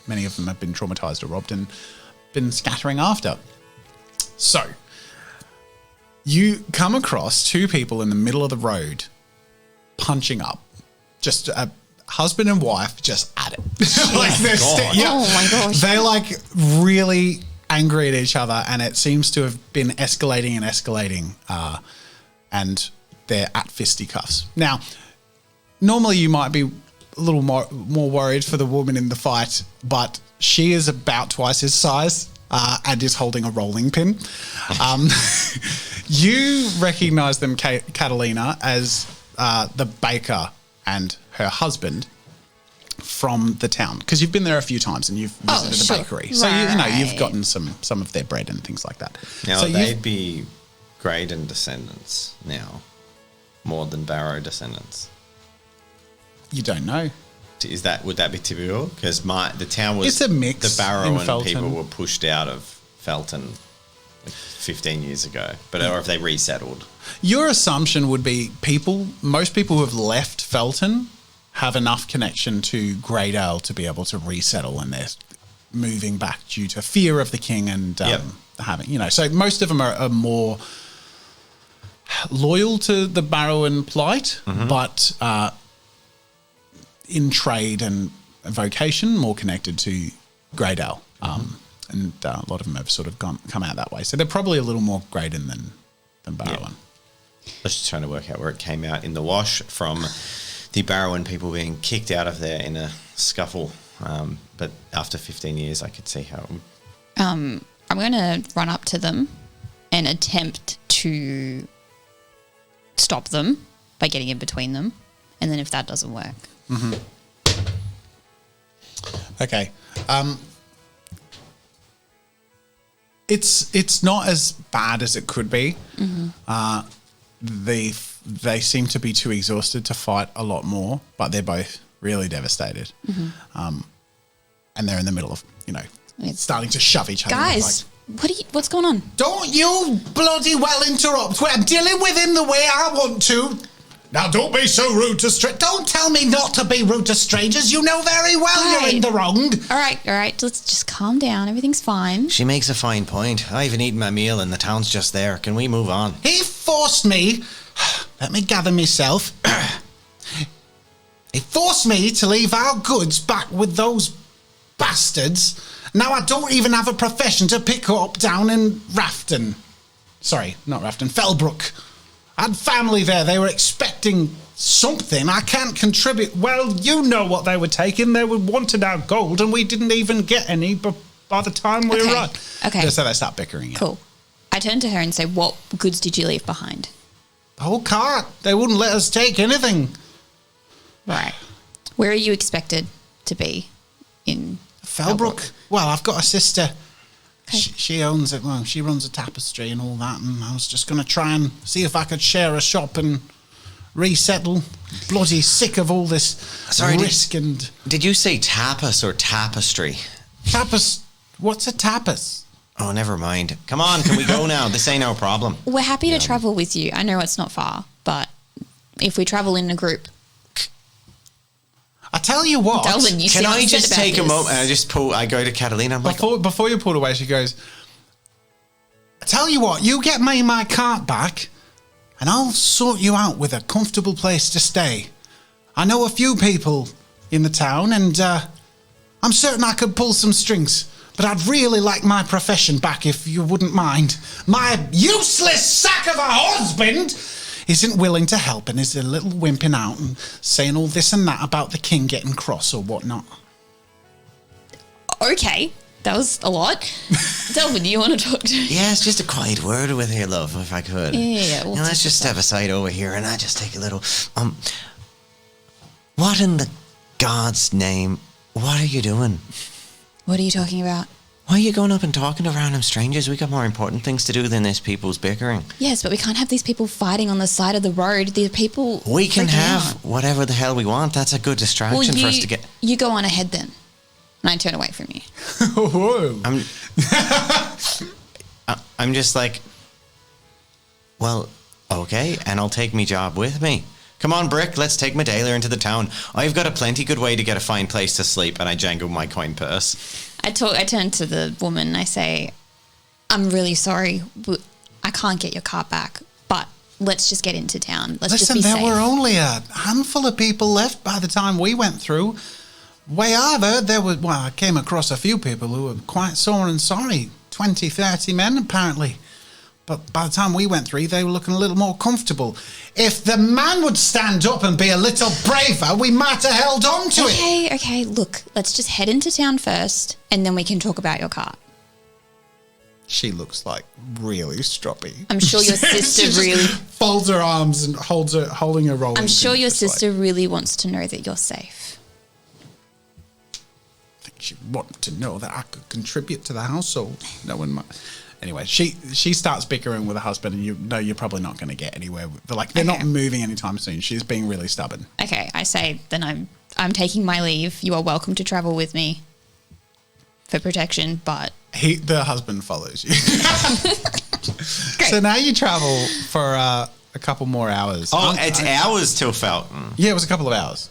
many of them have been traumatized or robbed and been scattering after. So you come across 2 people in the middle of the road punching up, just a husband and wife just at it. Like Oh my gosh. They're like really angry at each other, and it seems to have been escalating and escalating, and they're at fisticuffs. Now, normally you might be a little more worried for the woman in the fight, but she is about twice his size and is holding a rolling pin. You recognize them, Catalina, as the baker and her husband from the town, because you've been there a few times and you've visited the sure. bakery, so you've Right. gotten some of their bread and things like that. Now, so they'd be Graydon descendants now, more than Barrow descendants. you don't know. Would that be typical? Because the town was... It's a mix The in Barrow and Felton. people were pushed out of Felton like 15 years ago, or if they resettled. Your assumption would be most people who have left Felton have enough connection to Greydale to be able to resettle, and they're moving back due to fear of the king and having, so most of them are more loyal to the Barrowan plight, but in trade and vocation more connected to Greydale. And a lot of them have sort of come out that way. So they're probably a little more Graydon than Barrowan. I was just trying to work out where it came out in the wash from the Barrowan people being kicked out of there in a scuffle. But after 15 years, I could see how it would... I'm going to run up to them and attempt to stop them by getting in between them. And then if that doesn't work. Okay. It's not as bad as it could be. They seem to be too exhausted to fight a lot more, but they're both really devastated. And they're in the middle of, starting to shove each other. Guys, what's going on? Don't you bloody well interrupt. I'm dealing with him the way I want to. Now, don't be so rude to strangers. Don't tell me not to be rude to strangers. You know very well you're in the wrong. All right. Let's just calm down. Everything's fine. She makes a fine point. I haven't eaten my meal and the town's just there. Can we move on? He forced me. Let me gather myself. He forced me to leave our goods back with those bastards. Now I don't even have a profession to pick up down in Rafton. Sorry, not Rafton, Fellbrook. I had family there. They were expecting something. I can't contribute. Well, you know what they were taking. They wanted our gold, and we didn't even get any by the time we arrived. Okay. So they start bickering. Cool. I turn to her and say, what goods did you leave behind? The whole cart. They wouldn't let us take anything. Right. Where are you expected to be in Fellbrook. Well, I've got a sister. Okay. She owns it. Well, she runs a tapestry and all that. And I was just going to try and see if I could share a shop and resettle. Bloody sick of all this risk and... Did you say tapas or tapestry? Tapas? What's a tapas? Oh, never mind. Come on, can we go now? This ain't our problem. We're happy to travel with you. I know it's not far, but if we travel in a group... I tell you what. Delvin, Can I just take a moment? I go to Catalina. I'm Before you pulled away, she goes, I tell you what, you get me my cart back and I'll sort you out with a comfortable place to stay. I know a few people in the town and I'm certain I could pull some strings. But I'd really like my profession back if you wouldn't mind. My useless sack of a husband isn't willing to help and is a little wimping out and saying all this and that about the king getting cross or whatnot. Okay, that was a lot. Delvin, do you want to talk to me? Yeah, it's just a quiet word with you, love, if I could. Yeah. Now, let's just step aside over here and I just take a little... What in the God's name, what are you doing? What are you talking about? Why are you going up and talking to random strangers? We got more important things to do than this people's bickering. Yes, but we can't have these people fighting on the side of the road. The people... We can freaking have out. whatever the hell we want. That's a good distraction for us to get... You go on ahead then. And I turn away from you. whoa. I'm just like, well, okay, and I'll take me job with me. Come on, Brick, let's take Medela into the town. I've got a plenty good way to get a fine place to sleep, and I jangle my coin purse. I turn to the woman and I say, I'm really sorry. I can't get your cart back, but let's just get into town. Let's just be Listen, safe. there were only a handful of people left by the time we went through. Way I've heard, I came across a few people who were quite sore and sorry. 20, 30 men, apparently. But by the time we went through, they were looking a little more comfortable. If the man would stand up and be a little braver, we might have held on to it. Okay, look, let's just head into town first, and then we can talk about your cart. She looks like really stroppy. I'm sure your She sister just really... folds her arms and holding her rolling. I'm sure pin, your just like, sister really wants to know that you're safe. I think she wanted to know that I could contribute to the household. No one might. Anyway, she starts bickering with her husband, and you're probably not going to get anywhere. They're not moving anytime soon. She's being really stubborn. Okay, I say then I'm taking my leave. You are welcome to travel with me for protection, but The husband follows you. So now you travel for a couple more hours. Oh, it's hours till Felton. Yeah, it was a couple of hours.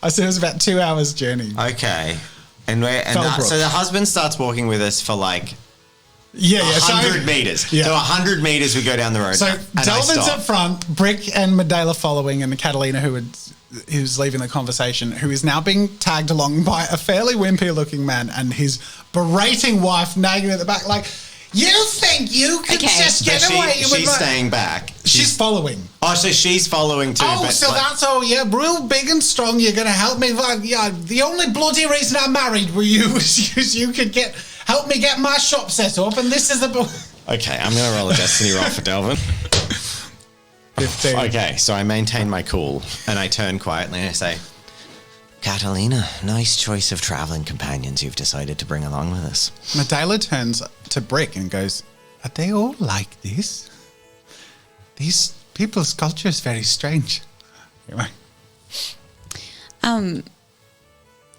I said it was about 2 hours journey. Okay. So the husband starts walking with us for like 100 meters. Yeah. So 100 meters we go down the road. So and I Delvin's stop. up front, Brick and Medela following, and Catalina, who's leaving the conversation, who is now being tagged along by a fairly wimpy-looking man and his berating wife nagging at the back like, you think you can just get away with She's staying back. She's following. Oh, so she's following too. Oh, so that's all, yeah, real big and strong, you're going to help me. Like, yeah, the only bloody reason I married were you was you could help me get my shop set up, and this is the... Okay, I'm going to roll a destiny roll for Delvin. 15. Okay, so I maintain my cool and I turn quietly and I say, Catalina, nice choice of traveling companions you've decided to bring along with us. Medela turns to Brick and goes, are they all like this? These people's culture is very strange. Anyway.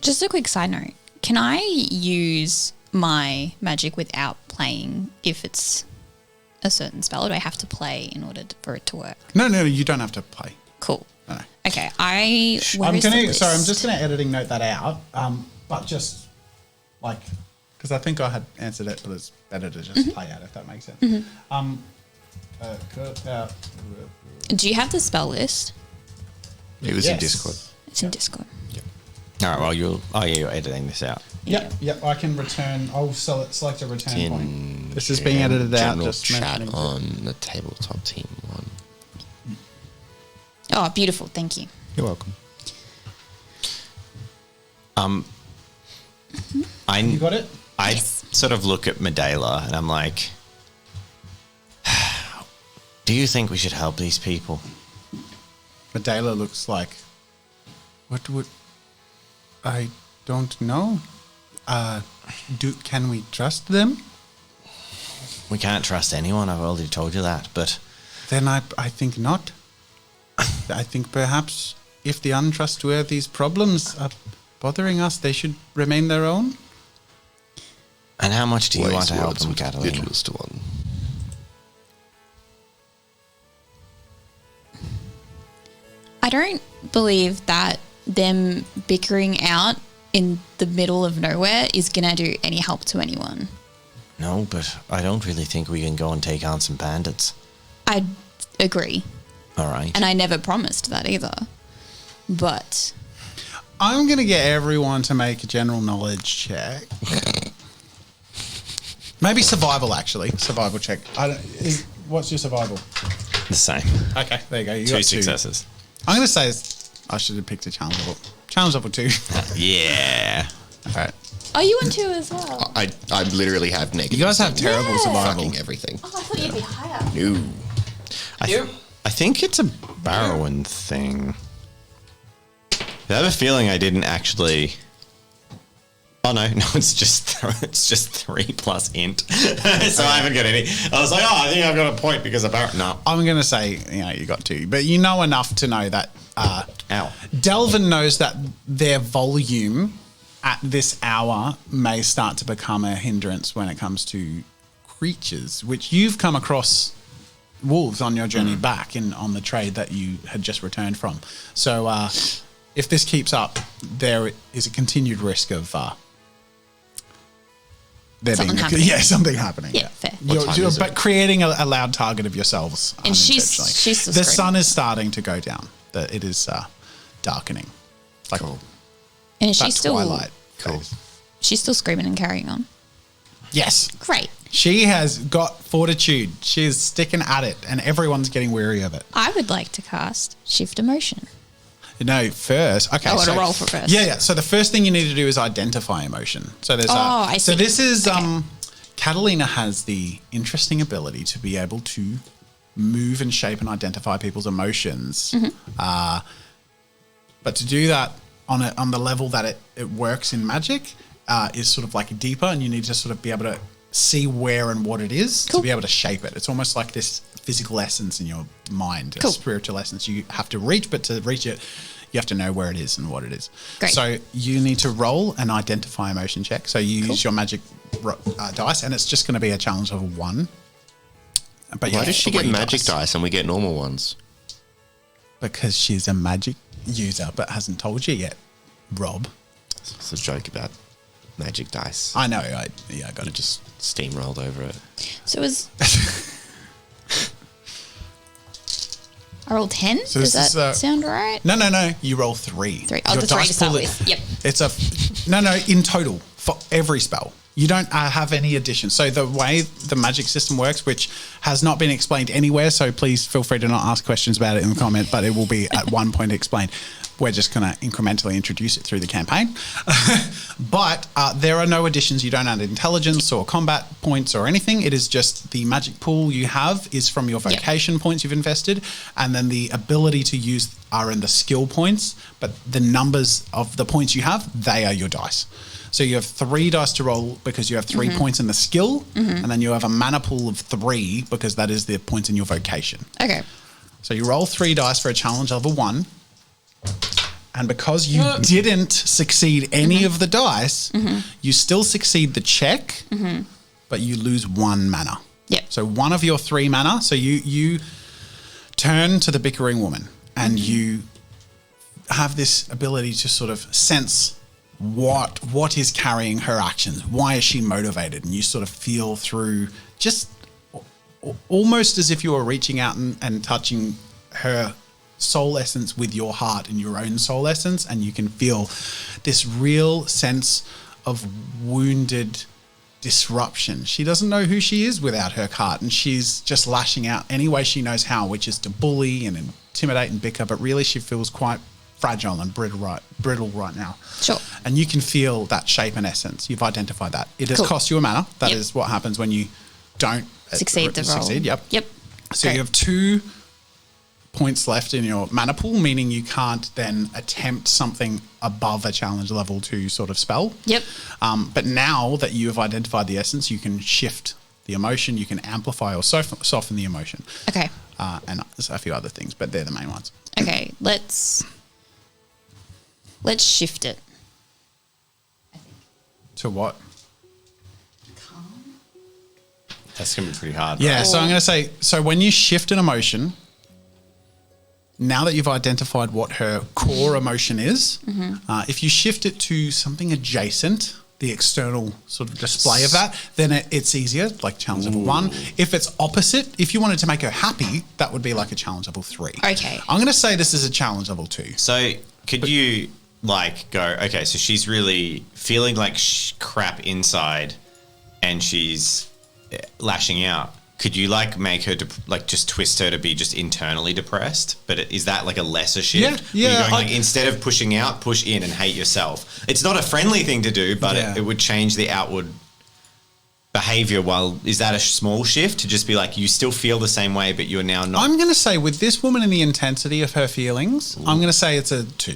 Just a quick side note. Can I use my magic without playing if it's a certain spell? Or do I have to play in order for it to work? No, you don't have to play. Cool. No. Okay, I'm just going to editing note that out, but just like, because I think I had answered it, but it's better to just play out if that makes sense. Do you have the spell list? It was in Discord. It's in Discord. All right, well, you're editing this out. Yep, I can return. I'll select a return In point. This is being edited out. general Just chat mentioning on the tabletop team one. Oh, beautiful. Thank you. You're welcome. You got it? I sort of look at Medela and I'm like, do you think we should help these people? Medela looks like, what would, I don't know. Can we trust them? We can't trust anyone, I've already told you that, but... Then I think not. I think perhaps if the untrustworthy's problems are bothering us, they should remain their own. And how much do you Wise want to help words them, with Catalina? littlest one. I don't believe that them bickering out in the middle of nowhere is going to do any help to anyone. No, but I don't really think we can go and take on some bandits. I agree. All right. And I never promised that either. But I'm going to get everyone to make a general knowledge check. Maybe survival, actually. Survival check. What's your survival? The same. Okay, there you go. You Two got successes. I'm going to say I should have picked a challenge level. Challenge level 2. Yeah. All right. are you on 2 as well? I literally have negative. You guys have terrible Yeah. survival. fucking everything. Oh, I thought you'd be higher. No. I think it's a Barrowan thing. I have a feeling I didn't actually... Oh no, it's just 3 plus int. So I haven't got any. I was like, I think I've got a point because of Barrowan. No. I'm going to say, you got 2. But you know enough to know that Ow. Delvin knows that their volume at this hour may start to become a hindrance when it comes to creatures, which you've come across wolves on your journey back on the trade that you had just returned from. So if this keeps up, there is a continued risk of there Something being happening. something happening. Yeah, fair. You're but creating a loud target of yourselves. And she's unintentionally. still The screaming. sun is starting to go down. It is darkening. Like Cool. And is that she still twilight. Cool. phase. She's still screaming and carrying on. Yes. Great. She has got fortitude. She's sticking at it, and everyone's getting weary of it. I would like to cast Shift Emotion. No, first. Okay. I want to roll for first. Yeah. So the first thing you need to do is identify emotion. So there's I So see. this is Okay. Catalina has the interesting ability to be able to move and shape and identify people's emotions. Mm-hmm. But to do that on the level that it works in magic is sort of like deeper, and you need to sort of be able to see where and what it is Cool. to be able to shape it. It's almost like this physical essence in your mind, Cool. a spiritual essence you have to reach, but to reach it, you have to know where it is and what it is. Great. So you need to roll an identify emotion check. So you use your magic dice, and it's just going to be a challenge level 1. But you Why have does she get 3 magic dice and we get normal ones? Because she's a magic user, but hasn't told you yet, Rob. It's a joke about magic dice. I know. I got it. Just steamrolled over it. So is I rolled 10? So Does this that is, sound right? No. You roll 3. 3. Oh, Your the 3 dice to start pool with. Yep. It's in total for every spell. You don't have any addition. So the way the magic system works, which has not been explained anywhere, so please feel free to not ask questions about it in the comment, but it will be at one point explained. we're just going to incrementally introduce it through the campaign. But there are no additions. You don't add intelligence or combat points or anything. It is just the magic pool you have is from your vocation points you've invested, and then the ability to use are in the skill points, but the numbers of the points you have, they are your dice. So you have 3 dice to roll because you have 3 points in the skill, and then you have a mana pool of 3 because that is the points in your vocation. Okay. So you roll 3 dice for a challenge level 1, and because you didn't succeed any of the dice, you still succeed the check, but you lose 1 mana. Yep. So 1 of your 3 mana. So you turn to the bickering woman, and you have this ability to sort of sense what is carrying her actions. Why is she motivated? And you sort of feel through, just almost as if you were reaching out and touching her soul essence with your heart and your own soul essence, and you can feel this real sense of wounded disruption. She doesn't know who she is without her cart, and she's just lashing out any way she knows how, which is to bully and intimidate and bicker, but really she feels quite fragile and brittle right now. Sure. And you can feel that shape and essence. You've identified that. It has Cool. cost you a mana. That is what happens when you don't Succeed the roll. Yep. Yep. So Great. you have 2 points left in your mana pool, meaning you can't then attempt something above a challenge level 2 sort of spell. Yep. But now that you have identified the essence, you can shift the emotion, you can amplify or soften the emotion. Okay. And there's a few other things, but they're the main ones. Okay. Let's shift it. To what? That's going to be pretty hard. Yeah, so I'm going to say, so when you shift an emotion, now that you've identified what her core emotion is, if you shift it to something adjacent, the external sort of display of that, then it's easier, like challenge level 1. If it's opposite, if you wanted to make her happy, that would be like a challenge level 3. Okay. I'm going to say this is a challenge level 2. So could you like go, okay, so she's really feeling like crap inside and she's lashing out. Could you like make her just twist her to be just internally depressed? But is that like a lesser shift? Yeah. Where you're going, like, instead of pushing out, push in and hate yourself. It's not a friendly thing to do, but it would change the outward behavior. While is that a small shift to just be like you still feel the same way, but you're now not? I'm going to say with this woman and the intensity of her feelings, I'm going to say it's a 2.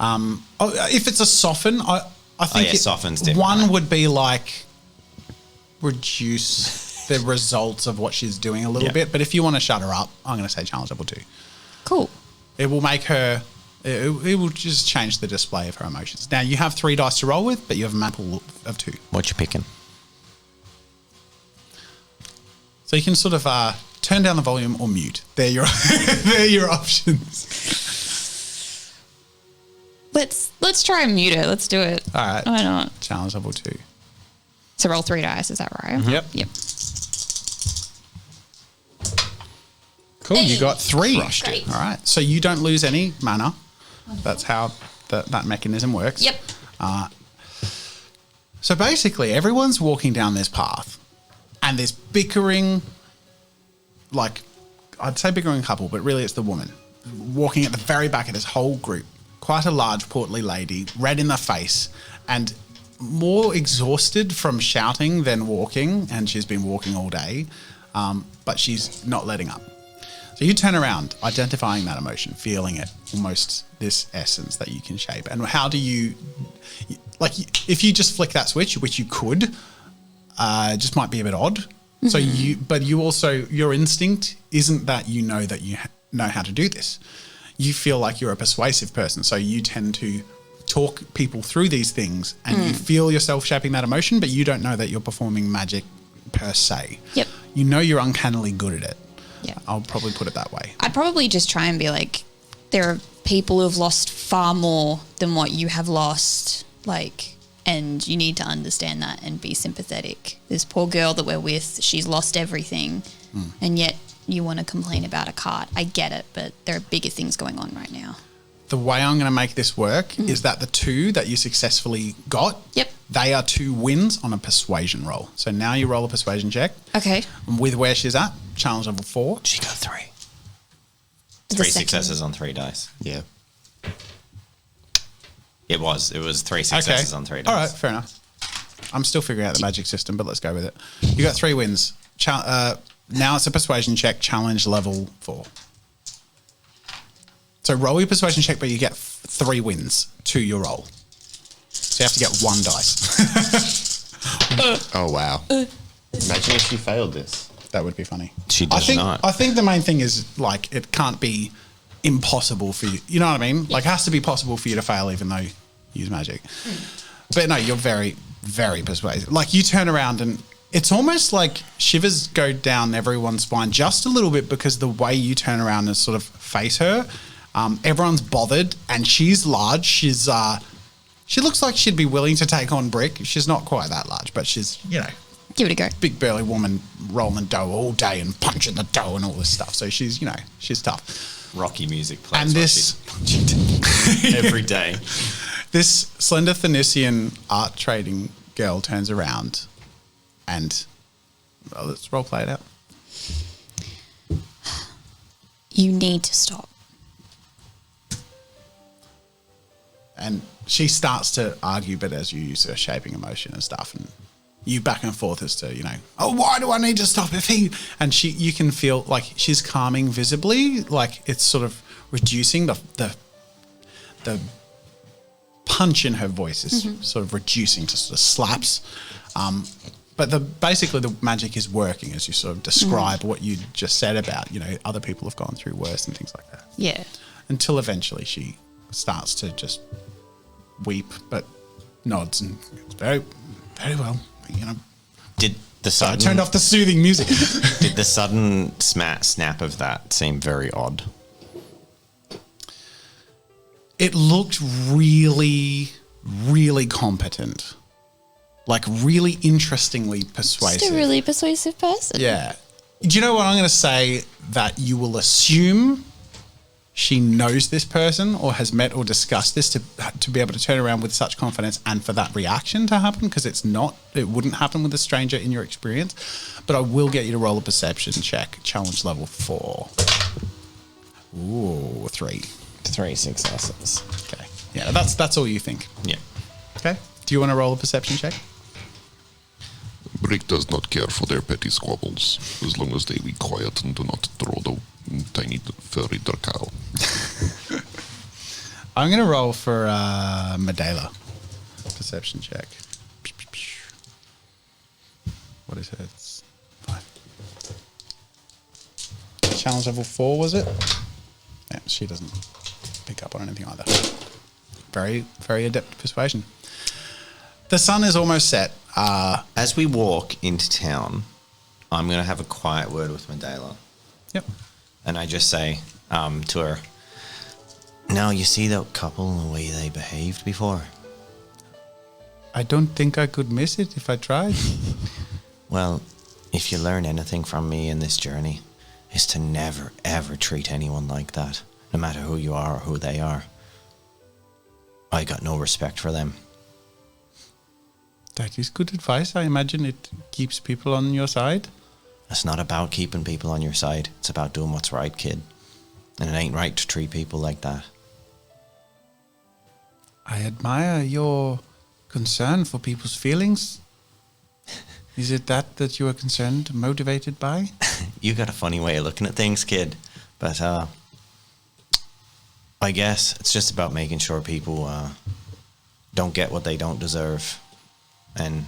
If it's a soften, I think soften's different, 1 right? would be like reduce the results of what she's doing a little bit. But if you want to shut her up, I'm going to say challenge level 2. Cool. It will make her. It will just change the display of her emotions. Now you have 3 dice to roll with, but you have a map pool of 2. What you picking? So you can sort of turn down the volume or mute. They're your options. Let's try and mute it. Let's do it. All right. Why not? Challenge level 2. So roll 3 dice. Is that right? Yep. Yep. Cool. You got 3. Crushed it. All right. So you don't lose any mana. That's how that mechanism works. Yep. So basically, everyone's walking down this path, and there's bickering, like, I'd say bickering couple, but really it's the woman walking at the very back of this whole group. Quite a large, portly lady, red in the face, and more exhausted from shouting than walking, and she's been walking all day, but she's not letting up. So you turn around, identifying that emotion, feeling it, almost this essence that you can shape. And how do you, like, if you just flick that switch, which you could, just might be a bit odd. Mm-hmm. So you also, your instinct isn't that you know that you know how to do this. You feel like you're a persuasive person. So you tend to talk people through these things, and you feel yourself shaping that emotion, but you don't know that you're performing magic per se. Yep. You know you're uncannily good at it. Yeah. I'll probably put it that way. I'd probably just try and be like, there are people who've lost far more than what you have lost, like, and you need to understand that and be sympathetic. This poor girl that we're with, she's lost everything, and yet you want to complain about a cart. I get it, but there are bigger things going on right now. The way I'm going to make this work is that the 2 that you successfully got, they are 2 wins on a persuasion roll. So now you roll a persuasion check. Okay. With where she's at, challenge level 4. She got 3. The 3 second. successes on 3 dice. Yeah. It was 3 successes on 3 dice. All right, fair enough. I'm still figuring out the magic system, but let's go with it. You got 3 wins. Now it's a persuasion check, challenge level 4. So roll your persuasion check, but you get 3 wins to your roll. So you have to get 1 dice. Oh, wow. Imagine if she failed this. That would be funny. She does not. I think the main thing is, like, it can't be impossible for you. You know what I mean? Like, it has to be possible for you to fail even though you use magic. But no, you're very, very persuasive. Like, you turn around and it's almost like shivers go down everyone's spine just a little bit because the way you turn around and sort of face her, everyone's bothered and she's large. She looks like she'd be willing to take on Brick. She's not quite that large, but she's, Give it a go. big burly woman rolling dough all day and punching the dough and all this stuff. So she's, she's tough. Rocky music plays And while this- she's punching every day. This slender Phoenician art trading girl turns around and, well, let's role play it out. You need to stop. And she starts to argue, but as you use her shaping emotion and stuff, and you back and forth as to, oh, why do I need to stop if he... And you can feel like she's calming visibly, like it's sort of reducing the punch in her voice is sort of reducing to sort of slaps. But basically the magic is working as you sort of describe what you just said about, other people have gone through worse and things like that. Yeah. Until eventually she starts to just weep, but nods and it's very, very well. Did the I sudden turned off the soothing music. Did the sudden snap of that seem very odd? It looked really, really competent. Like really interestingly persuasive. Just a really persuasive person. Yeah. Do you know what I'm going to say? That you will assume she knows this person or has met or discussed this to be able to turn around with such confidence and for that reaction to happen, because it wouldn't happen with a stranger in your experience. But I will get you to roll a perception check, challenge level 4. Ooh, 3. 3 successes. Okay. Yeah, that's all you think. Yeah. Okay. Do you want to roll a perception check? Brick does not care for their petty squabbles, as long as they be quiet and do not throw the tiny furry Darkal. I'm going to roll for Medela. Perception check. What is it? It's 5. Challenge level 4, was it? Yeah, she doesn't pick up on anything either. Very, very adept persuasion. The sun is almost set. As we walk into town, I'm going to have a quiet word with Medela. Yep. And I just say to her, now you see that couple and the way they behaved before? I don't think I could miss it if I tried. Well, if you learn anything from me in this journey, is to never, ever treat anyone like that, no matter who you are or who they are. I got no respect for them. That is good advice. I imagine it keeps people on your side. It's not about keeping people on your side. It's about doing what's right, kid. And it ain't right to treat people like that. I admire your concern for people's feelings. Is it that you are concerned, motivated by? You got a funny way of looking at things, kid. But I guess it's just about making sure people don't get what they don't deserve. And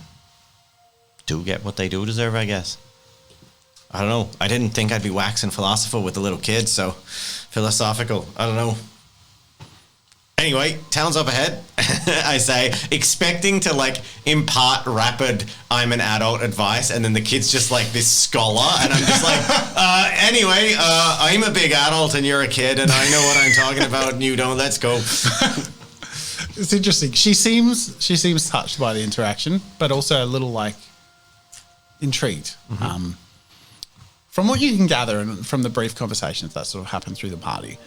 do get what they do deserve, I guess. I don't know. I didn't think I'd be waxing philosophical with the little kids, so philosophical. I don't know. Anyway, town's up ahead, I say, expecting to impart rapid I'm an adult advice, and then the kid's just like this scholar, and I'm just like, anyway, I'm a big adult and you're a kid, and I know what I'm talking about, and you don't. Let's go. It's interesting. She seems touched by the interaction, but also a little intrigued. Mm-hmm. From what you can gather and from the brief conversations that sort of happened through the party,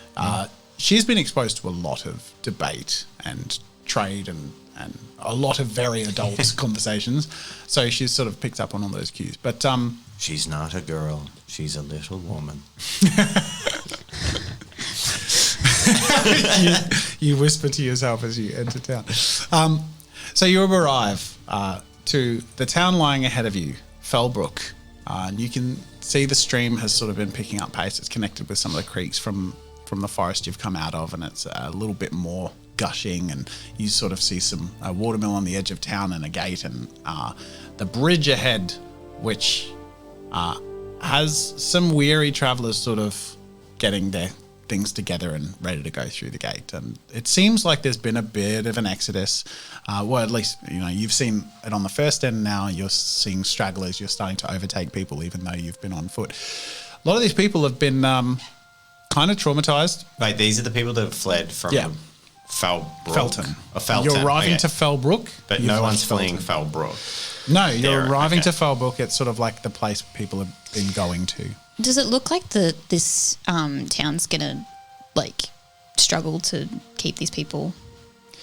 she's been exposed to a lot of debate and trade and a lot of very adult conversations. So she's sort of picked up on all those cues. But she's not a girl. She's a little woman. You whisper to yourself as you enter town. So you arrive to the town lying ahead of you, Fellbrook. And you can see the stream has sort of been picking up pace. It's connected with some of the creeks from the forest you've come out of, and it's a little bit more gushing, and you sort of see some watermill on the edge of town and a gate, and the bridge ahead, which has some weary travellers sort of getting their things together and ready to go through the gate. And it seems like there's been a bit of an exodus. Well, at least, you've seen it on the first end now. You're seeing stragglers. You're starting to overtake people, even though you've been on foot. A lot of these people have been kind of traumatized. Wait, these are the people that have fled from Fellbrook? Felton. Felton. You're arriving okay. to Fellbrook. But You've no left one's fleeing Felton. Fellbrook. No, you're There, arriving okay. to Fellbrook. It's sort of like the place people have been going to. Does it look like this town's gonna struggle to keep these people,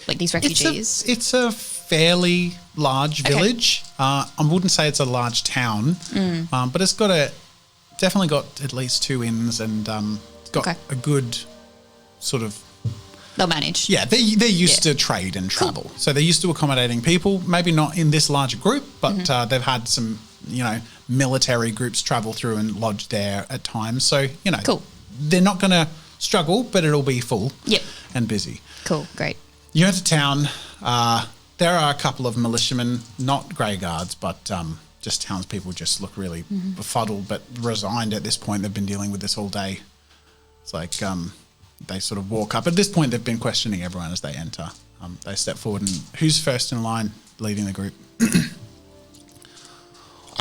these refugees? It's a fairly large village. I wouldn't say it's a large town, but it's definitely got at least 2 inns, and it's got a good sort of. They'll manage. Yeah, they're used to trade and travel, so they're used to accommodating people. Maybe not in this large group, but they've had some military groups travel through and lodge there at times. So they're not going to struggle, but it'll be full and busy. Cool, great. You enter town. There are a couple of militiamen, not grey guards, but just townspeople. Just look really befuddled, but resigned at this point. They've been dealing with this all day. It's like they sort of walk up. At this point, they've been questioning everyone as they enter. They step forward, and who's first in line, leading the group?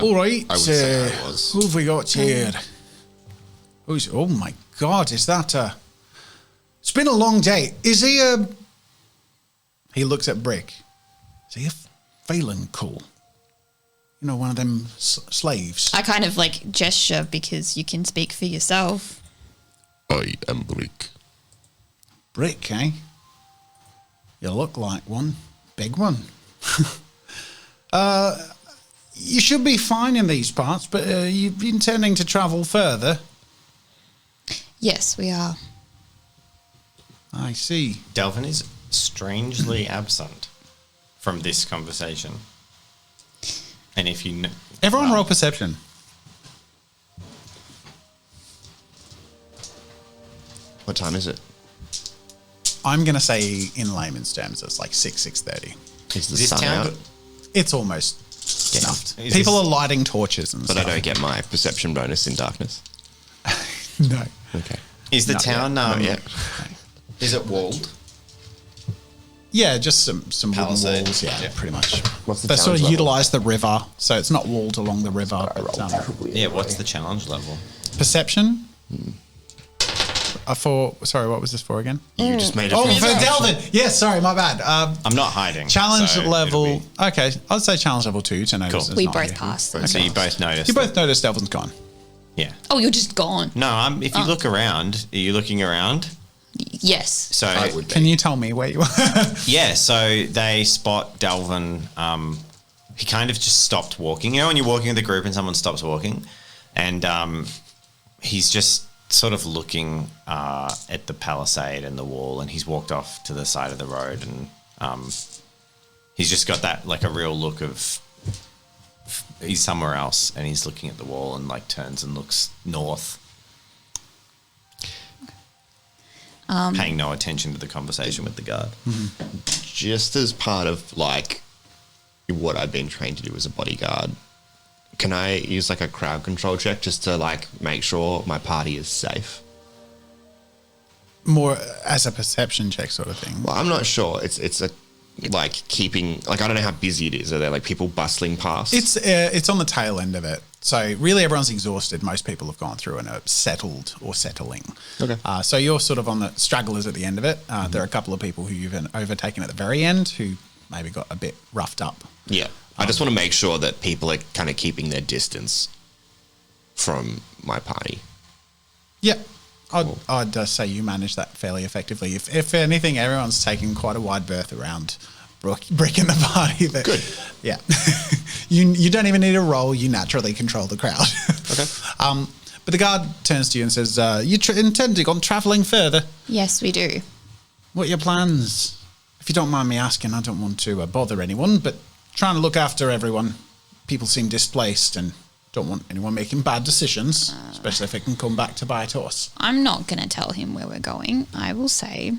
All right. I would say I was. Who have we got here? Oh my God! Is that a? It's been a long day. Is he a? He looks at Brick. Is he a feeling cool? One of them slaves. I kind of gesture because you can speak for yourself. I am Brick. Brick, eh? You look like one. Big one. You should be fine in these parts, but you're intending to travel further. Yes, we are. I see. Delvin is strangely absent from this conversation. And if you know... Everyone roll perception. What time is it? I'm going to say in layman's terms, it's like 6:30. Is the This sun town... out? It's almost snuffed. Is People this- are lighting torches and But stuff. I don't get my perception bonus in darkness. No. Okay. Is the Not town... Not yet. Is it walled? Yeah, just some wooden Palisade. walls. Yeah, pretty much. What's the They sort challenge of level? utilise the river, so it's not walled along the river. But, Yeah, what's the challenge level? perception? Sorry, what was this for again? You just made it. Oh, from- for Delvin! Yes, sorry, my bad. I'm not hiding. Challenge so level. it'll be- Okay, I'd say challenge level 2 to notice. Cool. it's We not both here. passed. So you both noticed. You both notice Delvin's gone. Yeah. Oh, you're just gone. No, if you look around, are you looking around? Yes. So I would be. Can you tell me where you are? yeah, so they spot Delvin. He kind of just stopped walking. When you're walking with a group and someone stops walking, and he's just sort of looking at the palisade and the wall, and he's walked off to the side of the road, and he's just got that a real look of he's somewhere else, and he's looking at the wall and turns and looks north. Paying no attention to the conversation with the guard. Just as part of what I've been trained to do as a bodyguard, can I use a crowd control check just to make sure my party is safe? More as a perception check sort of thing. Well, I'm not sure. It's a keeping I don't know how busy it is. Are there people bustling past? It's on the tail end of it. So really everyone's exhausted. Most people have gone through and are settled or settling. Okay. So you're sort of on the stragglers at the end of it. There are a couple of people who you've overtaken at the very end who maybe got a bit roughed up. Yeah. I just want to make sure that people are kind of keeping their distance from my party. Yeah. I'd say you manage that fairly effectively. If anything, everyone's taking quite a wide berth around Brick in the party. Good. Yeah. you don't even need a roll. You naturally control the crowd. Okay. But the guard turns to you and says, you intending on travelling further? Yes, we do. what are your plans? If you don't mind me asking, I don't want to bother anyone, but trying to look after everyone. People seem displaced and don't want anyone making bad decisions, especially if it can come back to bite us. I'm not going to tell him where we're going. I will say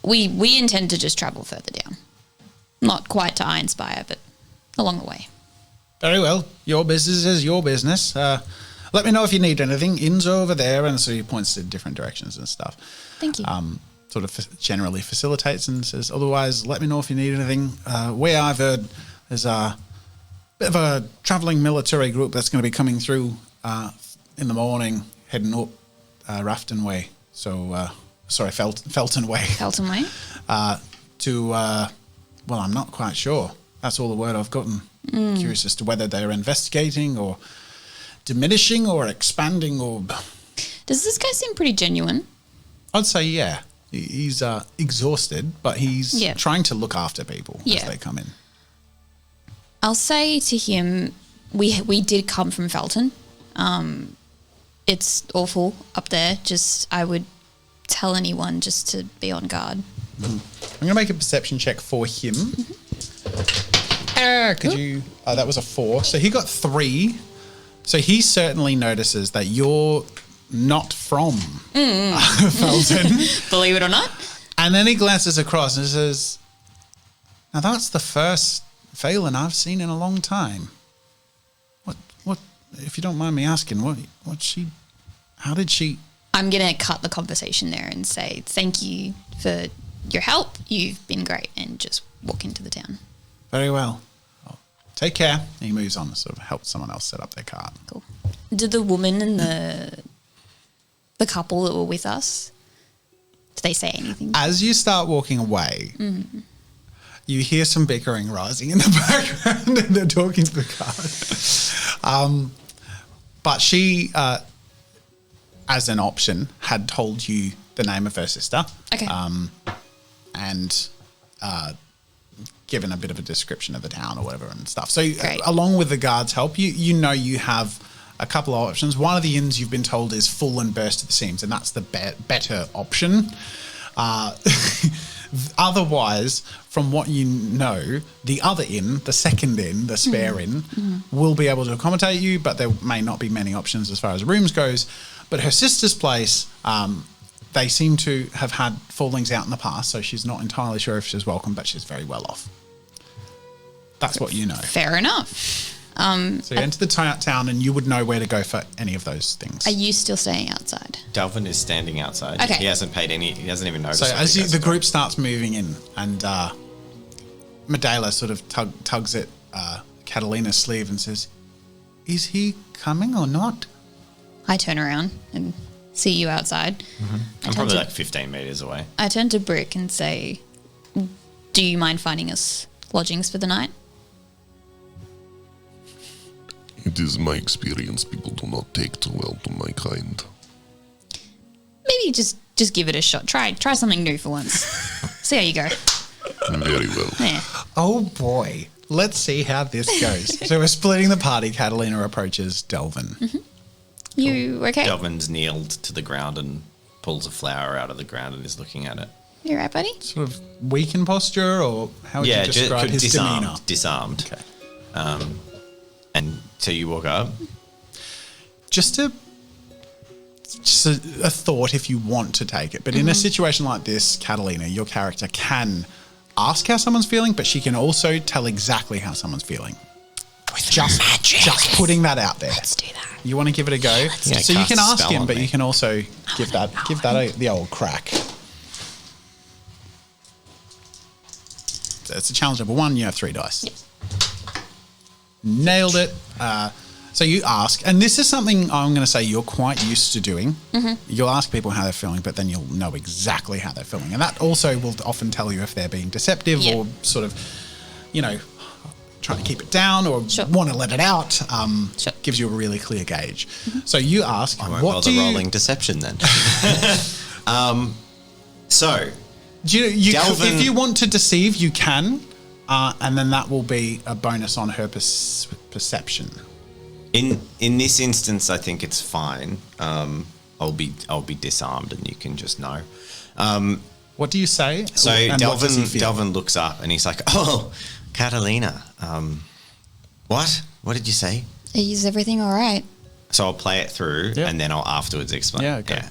we intend to just travel further down. Not quite to IRONSPIRE, but along the way. Very well. Your business is your business. Let me know if you need anything. Inn's over there, and so he points to different directions and stuff. Thank you. Sort of generally facilitates and says, otherwise, let me know if you need anything. Way I've heard, there's a bit of a travelling military group that's going to be coming through in the morning, heading up Rafton Way. So, sorry, Felton Way. Felton Way? Well, I'm not quite sure. That's all the word I've gotten. Curious as to whether they're investigating or diminishing or expanding or... Does this guy seem pretty genuine? I'd say, yeah. He's exhausted, but he's Yeah. trying to look after people as Yeah. they come in. I'll say to him, we did come from Felton. It's awful up there. Just, I would tell anyone just to be on guard. I'm going to make a perception check for him. Could you... that was a 4. So he got 3. So he certainly notices that you're not from Felton. Believe it or not. And then he glances across and says, now that's the first Phelan I've seen in a long time. What, if you don't mind me asking, how did she... I'm going to cut the conversation there and say, thank you for your help. You've been great. And just walk into the town. Very well. Take care. And he moves on and sort of helps someone else set up their cart. Cool. Did the woman and the couple that were with us, did they say anything? As you start walking away, you hear some bickering rising in the background and they're talking to the cart. But she, as an option, had told you the name of her sister. Okay. And given a bit of a description of the town or whatever and stuff. So Great. along with the guards' help, you know you have a couple of options. One of the inns you've been told is full and burst at the seams, and that's the better option. Otherwise, from what you know, the other inn, the second inn, the spare inn, will be able to accommodate you, but there may not be many options as far as rooms goes. But her sister's place, they seem to have had fallings out in the past, so she's not entirely sure if she's welcome, but she's very well off. That's what you know. Fair enough. So you enter the town and you would know where to go for any of those things. Are you still staying outside? Delvin is standing outside. Okay. He hasn't even noticed. So as the group starts moving in and Medela sort of tugs at Catalina's sleeve and says, is he coming or not? I turn around and see you outside. I'm probably like 15 meters away. I turn to Brick and say, do you mind finding us lodgings for the night? It is my experience people do not take too well to my kind. Maybe just give it a shot. Try something new for once. See how you go. Very well. Yeah. Oh boy, let's see how this goes. So we're splitting the party. Catalina approaches Delvin. You okay? Delvin's kneeled to the ground and pulls a flower out of the ground and is looking at it. You right, buddy? Sort of weak in posture, or how would you describe his demeanor? Disarmed. Okay. And so you walk up. Just a thought if you want to take it. But in a situation like this, Catalina, your character can ask how someone's feeling, but she can also tell exactly how someone's feeling. Just putting that out there. Let's do that. You want to give it a go? So you cast can a ask spell him, on but me. you can also give that the old crack. So it's a challenge number 1. You have 3 dice. Yes. Nailed it. So you ask, and this is something I'm going to say you're quite used to doing. You'll ask people how they're feeling, but then you'll know exactly how they're feeling. And that also will often tell you if they're being deceptive Yep. or sort of, trying to keep it down or Sure. want to let it out. Sure. Gives you a really clear gauge. So you ask, I won't what bother do you... rolling deception then. So Do you Delvin- if you want to deceive, you can. And then that will be a bonus on her perception. in this instance, I think it's fine. I'll be disarmed, and you can just know. What do you say? So And what does he feel? Delvin looks up and he's like, "Oh, Catalina, what? What did you say?" Is everything all right? So I'll play it through Yeah. and then I'll afterwards explain. Yeah, okay.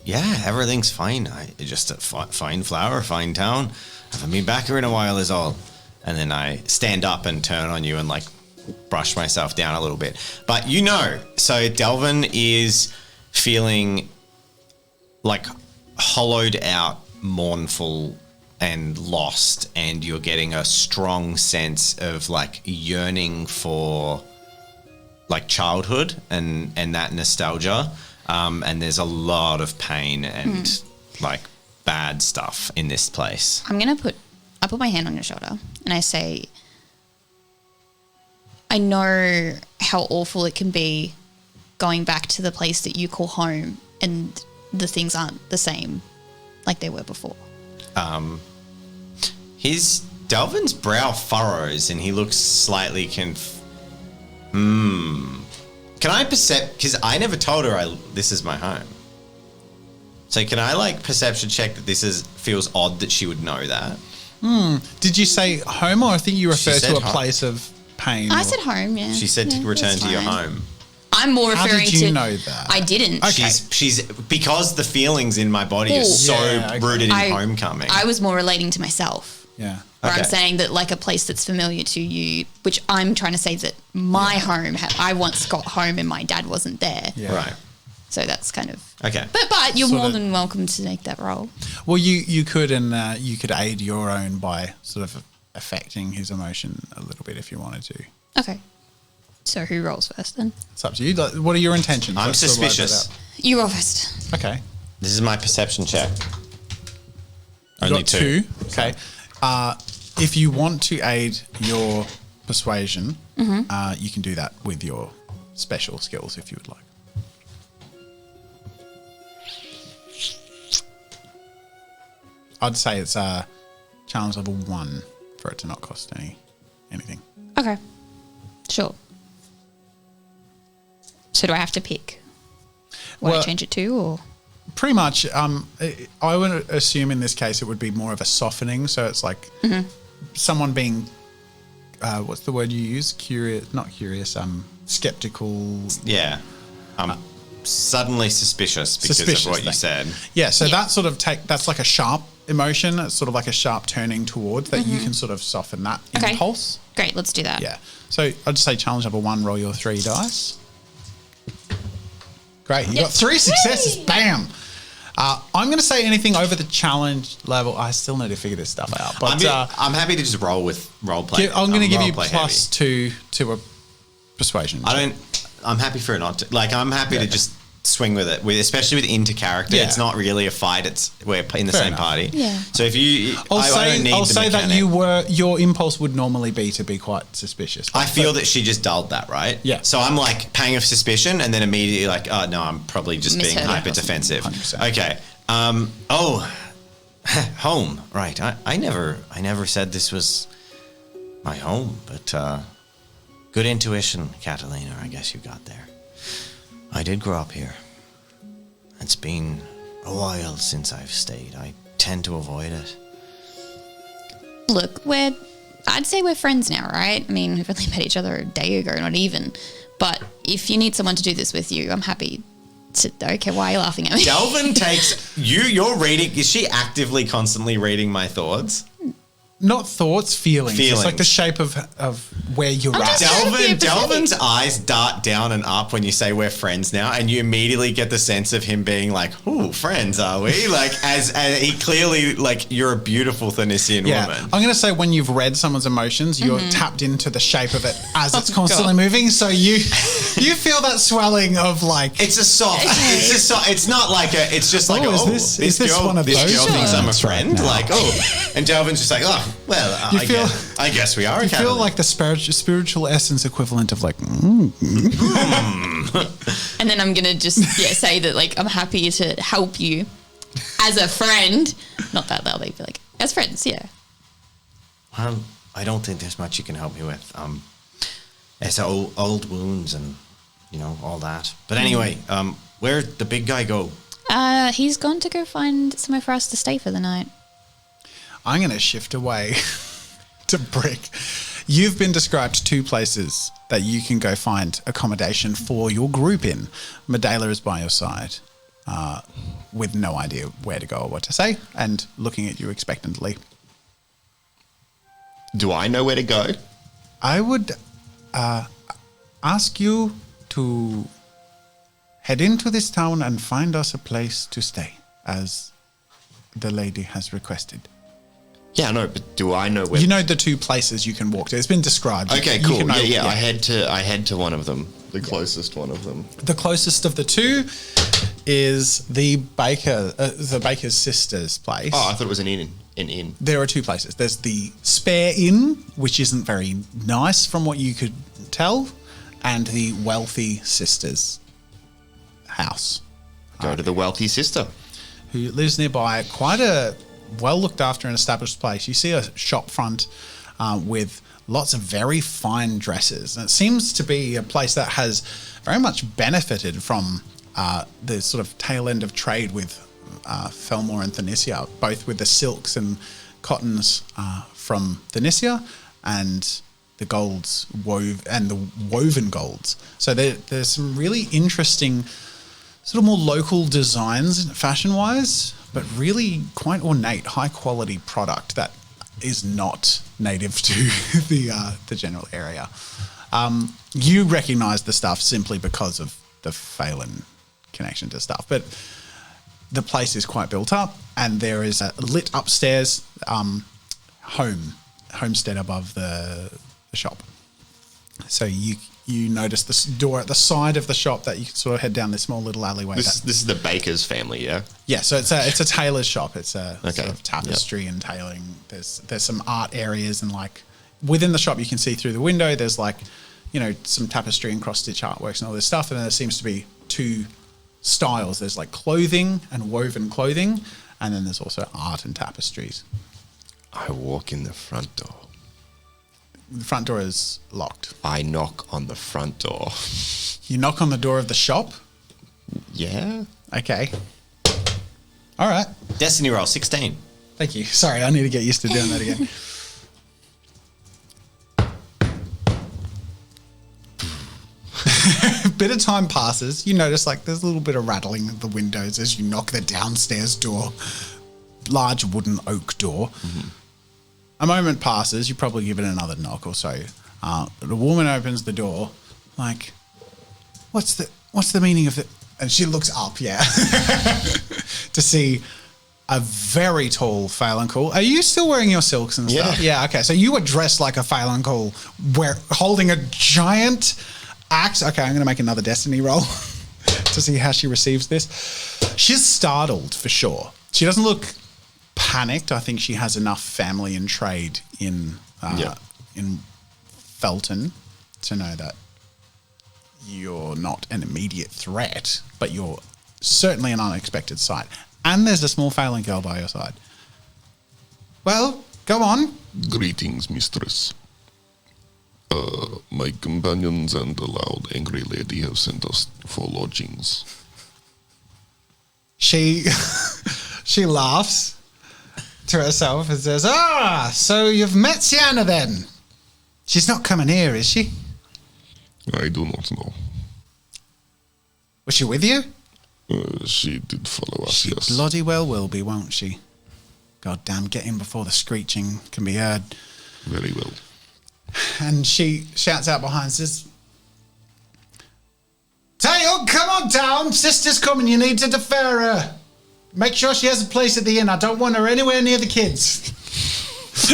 Yeah, everything's fine. Just a fine flower, fine town. Haven't been back here in a while is all. And then I stand up and turn on you and like brush myself down a little bit. But so Delvin is feeling like hollowed out, mournful and lost, and you're getting a strong sense of like yearning for like childhood and that nostalgia. And there's a lot of pain and like bad stuff in this place. I put my hand on your shoulder and I say, I know how awful it can be going back to the place that you call home and the things aren't the same like they were before. Delvin's brow furrows and he looks slightly Can I percept, because I never told her this is my home. So can I like perception check that feels odd that she would know that? Did you say home, or I think you refer said to a home. place of pain? I or- said home, yeah. She said to Yeah, return that's to your fine. home. I'm more How referring did you to. know that? I didn't. Okay. She's because the feelings in my body are so Yeah, okay. rooted in I- homecoming. I was more relating to myself. Yeah. Where I'm Okay. saying that like a place that's familiar to you, which I'm trying to say that my home, I once got home and my dad wasn't there. Yeah. Right. So that's kind of. Okay. But you're Sort more of- than welcome to make that role. Well, you could, and you could aid your own by sort of affecting his emotion a little bit if you wanted to. Okay. So who rolls first then? It's up to you. Like, what are your intentions? I'm Let's sort of load suspicious. that You roll first. up. Okay. This is my perception check. You Only got two. Okay. If you want to aid your persuasion, you can do that with your special skills if you would like. I'd say it's challenge level 1 for it to not cost anything. Okay. Sure. So do I have to pick what I Well- change it to, or? Pretty much, I would assume in this case it would be more of a softening. So it's like someone being, what's the word you use? Curious, not curious, skeptical. Yeah. I'm suddenly suspicious because Suspicious, of what you thank said. Yeah, so Yeah. that sort of that's like a sharp emotion. It's sort of like a sharp turning towards that you can sort of soften that Okay. impulse. Great, let's do that. Yeah. So I'd just say challenge level 1, roll your 3 dice. Great, you got 3 successes. Bam. I'm going to say anything over the challenge level. I still need to figure this stuff out. But I'm happy to just roll with roleplay. I'm going to give you roleplay +2 to a persuasion. I'm happy for it not to. Like, I'm happy to okay. just swing with it, especially with into character. Yeah. It's not really a fight. We're in the Fair same enough. party. Yeah. So if you, I'll I don't need I'll the say that mechanic. your impulse would normally be to be quite suspicious. I feel that she just dulled that, right? Yeah. So I'm like pang of suspicion, and then immediately like, oh no, I'm probably just being Misheard. hyper defensive. 100%. Okay. Home. Right. I never said this was my home, but good intuition, Catalina. I guess you got there. I did grow up here. It's been a while since I've stayed. I tend to avoid it. Look, I'd say we're friends now, right? I mean, we've only met each other a day ago, not even. But if you need someone to do this with you, I'm happy to. Okay, why are you laughing at me? Delvin takes you're reading. Is she actively constantly reading my thoughts? Not thoughts, feelings. It's like Feelings. the shape of where you're at. just trying to be Delvin's eyes dart down and up when you say we're friends now, and you immediately get the sense of him being like, "Ooh, friends, are we?" Like as he clearly like you're a beautiful Thanisian Yeah, woman. I'm going to say when you've read someone's emotions, you're tapped into the shape of it as it's constantly God. moving. So you feel that swelling of like. It's a soft. It's not like a. It's just like Oh, is this girl, one of this those girl thinks I'm a moments right friend. now? Like and Delvin's just like well, You I guess we are. you feel like the spiritual essence equivalent of like. Mm. And then I'm gonna just say that like I'm happy to help you as a friend. Not that loudly, but like as friends, yeah. I don't think there's much you can help me with. It's old wounds and all that. But anyway, where'd the big guy go? He's gone to go find somewhere for us to stay for the night. I'm going to shift away to Brick. You've been described 2 places that you can go find accommodation for your group in. Medela is by your side, with no idea where to go or what to say, and looking at you expectantly. Do I know where to go? I would ask you to head into this town and find us a place to stay, as the lady has requested. Yeah, no, but do I know where? You know the 2 places you can walk to. It's been described. Okay, You cool. can know- Yeah. I head to one of them, the closest one of them. The closest of the 2 is the baker's sister's place. Oh, I thought it was an inn. An inn. There are 2 places. There's the spare inn, which isn't very nice from what you could tell, and the wealthy sister's house, Go to the wealthy sister. who lives nearby. Quite a well looked after and established place. You see a shop front with lots of very fine dresses. And it seems to be a place that has very much benefited from the sort of tail end of trade with Felmore and Thanicia, both with the silks and cottons from Thanicia and the golds the woven golds. So there's some really interesting sort of more local designs fashion-wise, but really quite ornate, high-quality product that is not native to the general area. You recognise the stuff simply because of the Phelan connection to stuff, but the place is quite built up, and there is a lit upstairs homestead above the shop. So you notice this door at the side of the shop that you can sort of head down this small little alleyway. This is the baker's family, yeah? Yeah, so it's a tailor's shop. It's a Okay. sort of tapestry and tailoring. There's some art areas, and like within the shop you can see through the window there's like, you know, some tapestry and cross-stitch artworks and all this stuff, and then there seems to be 2 styles. There's like clothing and woven clothing, and then there's also art and tapestries. I walk in the front door. The front door is locked. I knock on the front door. You knock on the door of the shop. Yeah? Okay. All right. Destiny roll 16. Thank you. Sorry, I need to get used to doing that again. Bit of time passes. You notice like there's a little bit of rattling of the windows as you knock the downstairs door. Large wooden oak door. Mm-hmm. A moment passes. You probably give it another knock or so. The woman opens the door. Like, what's the meaning of it? And she looks up, yeah, to see a very tall Phalancool. Are you still wearing your silks and stuff? Yeah. Okay. So you were dressed like a Phalancool, holding a giant axe. Okay, I'm going to make another destiny roll to see how she receives this. She's startled for sure. She doesn't look panicked. I think she has enough family and trade in Felton to know that you're not an immediate threat, but you're certainly an unexpected sight. And there's a small Phelan girl by your side. Well, go on. Greetings, mistress. My companions and the loud, angry lady have sent us for lodgings. She laughs to herself and says, so you've met Sienna then? She's not coming here, is she? I do not know. Was she with you? She did follow us, She yes. bloody well will be, won't she? God damn, get in before the screeching can be heard. Very well. And she shouts out behind and says, Tayo, come on down. Sister's coming. You need to defer her. Make sure she has a place at the inn. I don't want her anywhere near the kids.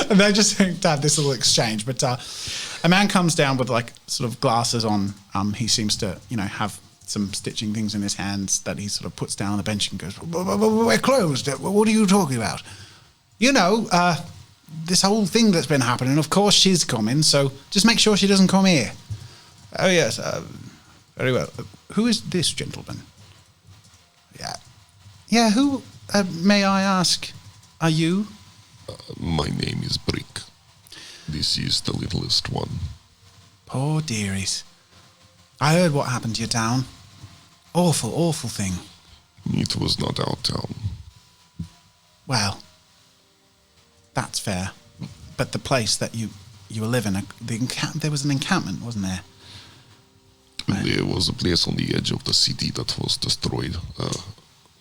And they just have this little exchange. But a man comes down with like sort of glasses on. He seems to, have some stitching things in his hands that he sort of puts down on the bench and goes, we're closed. What are you talking about? This whole thing that's been happening, of course she's coming, so just make sure she doesn't come here. Oh, yes, very well. Who is this gentleman? Yeah, who, may I ask, are you? My name is Brick. This is the littlest one. Poor dearies. I heard what happened to your town. Awful, awful thing. It was not our town. Well, that's fair. But the place that you were living, there was an encampment, wasn't there? There was a place on the edge of the city that was destroyed.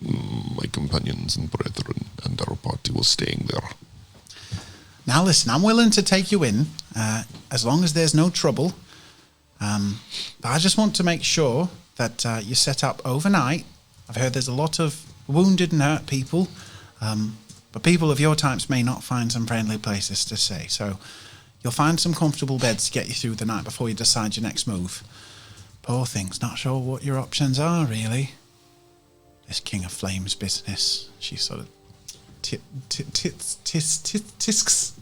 My companions and brethren and our party was staying there. Now listen, I'm willing to take you in, as long as there's no trouble. But I just want to make sure that you're set up overnight. I've heard there's a lot of wounded and hurt people, but people of your types may not find some friendly places to stay. So you'll find some comfortable beds to get you through the night before you decide your next move. Poor things, not sure what your options are, really. This King of Flames business. She sort of tisks.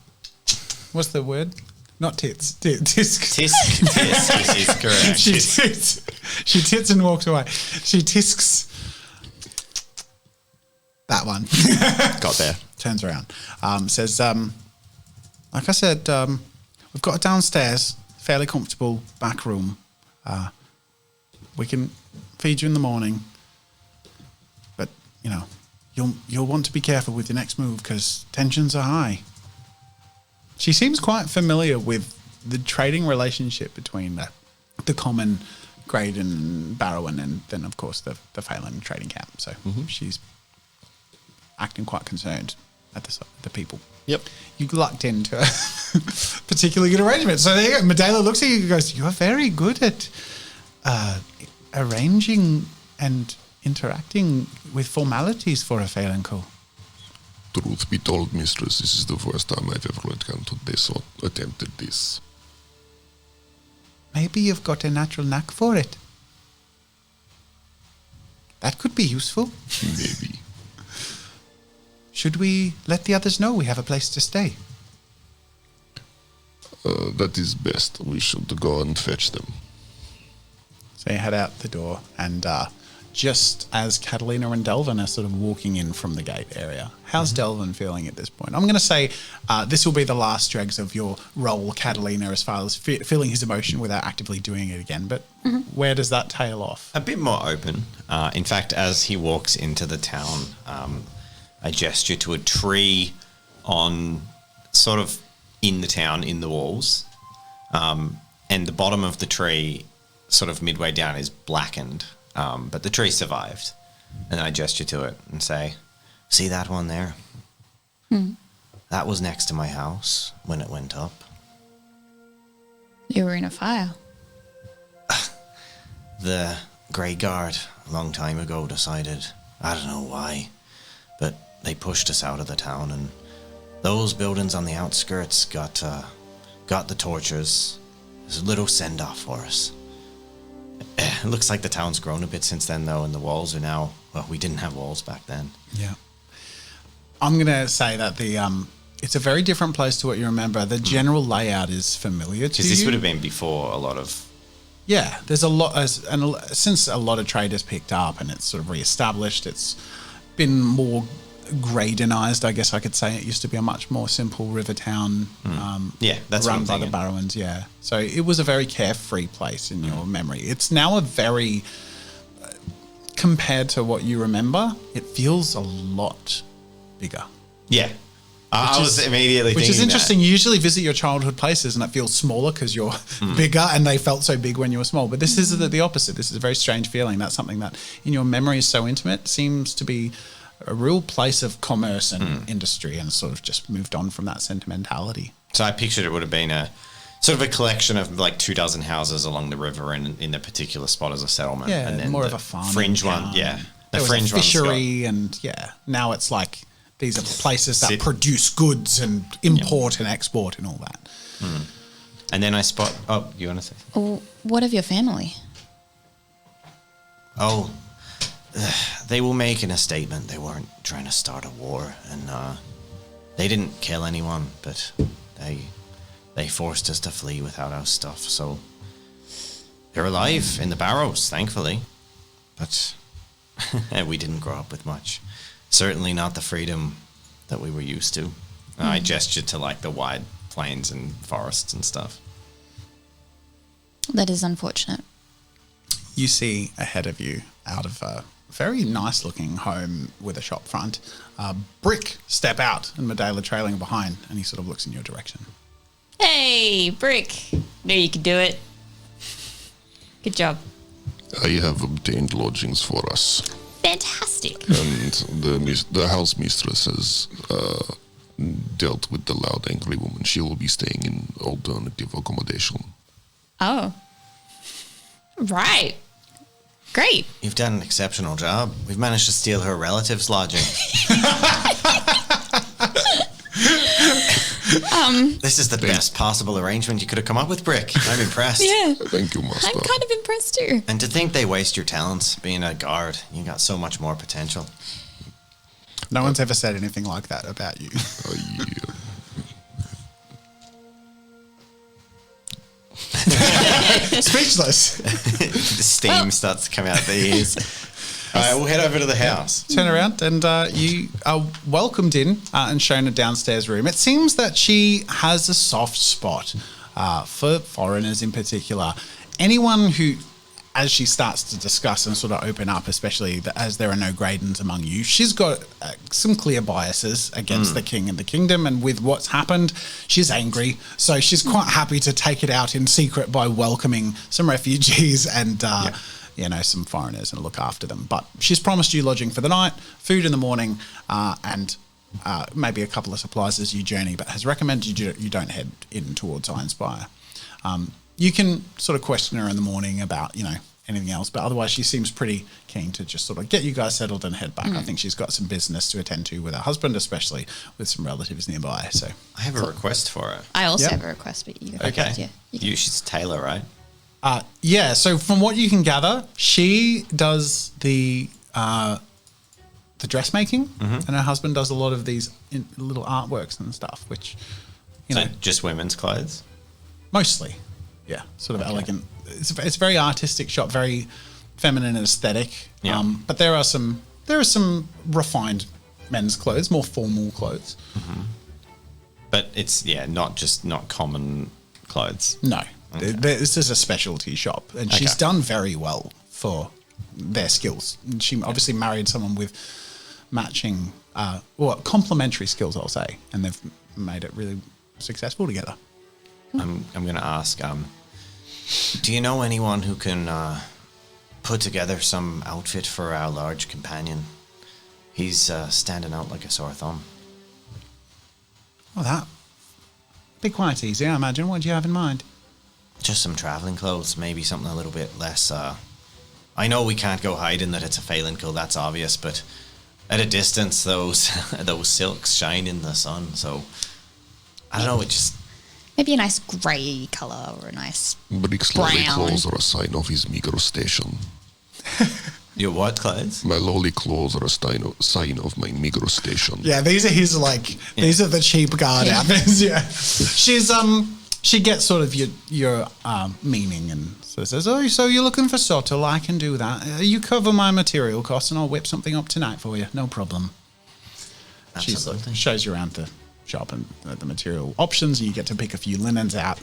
What's the word? Not tits. Tisks. Tisk is correct. She tits and walks away. She tisks. That one. Got there. Turns around. Says, like I said, we've got a downstairs, fairly comfortable back room. We can feed you in the morning. But, you'll want to be careful with your next move because tensions are high. She seems quite familiar with the trading relationship between the common Grade and Barrowan and then, of course, the Phelan trading camp. So she's acting quite concerned at the people. Yep. You lucked into a particularly good arrangement. So there you go. Medela looks at you and goes, you're very good at arranging and interacting with formalities for a Phelan co. Truth be told, mistress, this is the first time I've ever encountered this or attempted this. Maybe you've got a natural knack for it. That could be useful. Maybe. Should we let the others know we have a place to stay? That is best. We should go and fetch them. So you head out the door, and just as Catalina and Delvin are sort of walking in from the gate area, how's Delvin feeling at this point? I'm going to say this will be the last dregs of your role, Catalina, as far as feeling his emotion without actively doing it again. But where does that tail off? A bit more open. In fact, as he walks into the town, I gesture to a tree on sort of in the town, in the walls. And the bottom of the tree, sort of midway down, is blackened. But the tree survived. And I gesture to it and say, see that one there? That was next to my house when it went up. You were in a fire. The Grey Guard, a long time ago, decided, I don't know why, but they pushed us out of the town, and those buildings on the outskirts got the torches. There's a little send-off for us. It looks like the town's grown a bit since then, though, and the walls are now... Well, we didn't have walls back then. Yeah. I'm going to say that it's a very different place to what you remember. The general layout is familiar to you. Because this would have been before a lot of... Yeah, there's a lot... Since a lot of trade has picked up and it's sort of re-established, it's been more Gradenized, I guess I could say. It used to be a much more simple river town. That's run what by I'm the thinking. Barrowans. Yeah, so it was a very carefree place in your memory. It's now a very compared to what you remember, it feels a lot bigger. Yeah. I was immediately Which is thinking interesting. that. You usually visit your childhood places and it feels smaller because you're bigger and they felt so big when you were small. But this is the opposite. This is a very strange feeling. That's something that in your memory is so intimate, seems to be a real place of commerce and industry, and sort of just moved on from that sentimentality. So I pictured it would have been a sort of a collection of like 24 houses along the river and in a particular spot as a settlement. Yeah, and then more the of a farm. fringe one. Yeah. There was fringe a fishery and now it's like these are places that produce goods and import and export and all that. And then I spot... Oh, you want to say something? Oh, what of your family? Oh, they were making a statement. They weren't trying to start a war, and they didn't kill anyone, but they forced us to flee without our stuff. So they're alive in the barrows, thankfully, but we didn't grow up with much. Certainly not the freedom that we were used to. I gestured to like the wide plains and forests and stuff. That is unfortunate. You see ahead of you, out of very nice looking home with a shop front. Brick step out and Medela trailing behind, and he sort of looks in your direction. Hey, Brick. Knew you could do it. Good job. I have obtained lodgings for us, Fantastic. and the house mistress has dealt with the loud, angry woman. She will be staying in alternative accommodation. Oh. Right. Great. You've done an exceptional job. We've managed to steal her relative's lodging. This is the best possible arrangement you could have come up with, Brick. I'm impressed. Yeah. Thank you, master. I'm kind of impressed too. And to think they waste your talents being a guard. You got so much more potential. No one's ever said anything like that about you. Yeah. Speechless. The steam starts to come out the ears. All right, we'll head over to the house. Turn around and you are welcomed in and shown a downstairs room. It seems that she has a soft spot for foreigners in particular. Anyone who, as she starts to discuss and sort of open up, especially as there are no Gradens among you, she's got some clear biases against the king and the kingdom, and with what's happened, she's angry. So she's quite happy to take it out in secret by welcoming some refugees and some foreigners and look after them. But she's promised you lodging for the night, food in the morning, and maybe a couple of supplies as you journey, but has recommended you don't head in towards IRONSPIRE. You can sort of question her in the morning about, anything else, but otherwise she seems pretty keen to just sort of get you guys settled and head back. I think she's got some business to attend to with her husband, especially with some relatives nearby. So I have a request for her. I also Yep. have a request, but you go Okay. first, yeah. She's Taylor, right? so from what you can gather, she does the dressmaking, and her husband does a lot of these little artworks and stuff, which, So just women's clothes? mostly, yeah, sort of elegant. It's a very artistic shop, very feminine aesthetic. Yeah. But there are some refined men's clothes, more formal clothes. But it's, not common clothes. No, this is a specialty shop, and she's Okay. done very well for their skills. And she obviously married someone with matching, complementary skills, I'll say, and they've made it really successful together. I'm going to ask, do you know anyone who can put together some outfit for our large companion? He's standing out like a sore thumb. Well, that'd be quite easy, I imagine. What do you have in mind? Just some traveling clothes, maybe something a little bit less. I know we can't go hiding that it's a Phalankill, that's obvious, but at a distance, those silks shine in the sun. So I don't know. It just Maybe a nice grey colour or a nice Brick's lowly brown. clothes are a sign of his meager station. your what clothes? My lowly clothes are a sign of my meager station. Yeah, these are his these are the cheap guard outfits. Yeah, she gets sort of your meaning and sort of says, "Oh, so you're looking for subtle? I can do that. You cover my material costs, and I'll whip something up tonight for you. No problem." She Absolutely. shows you around the shop and the material options, and you get to pick a few linens out.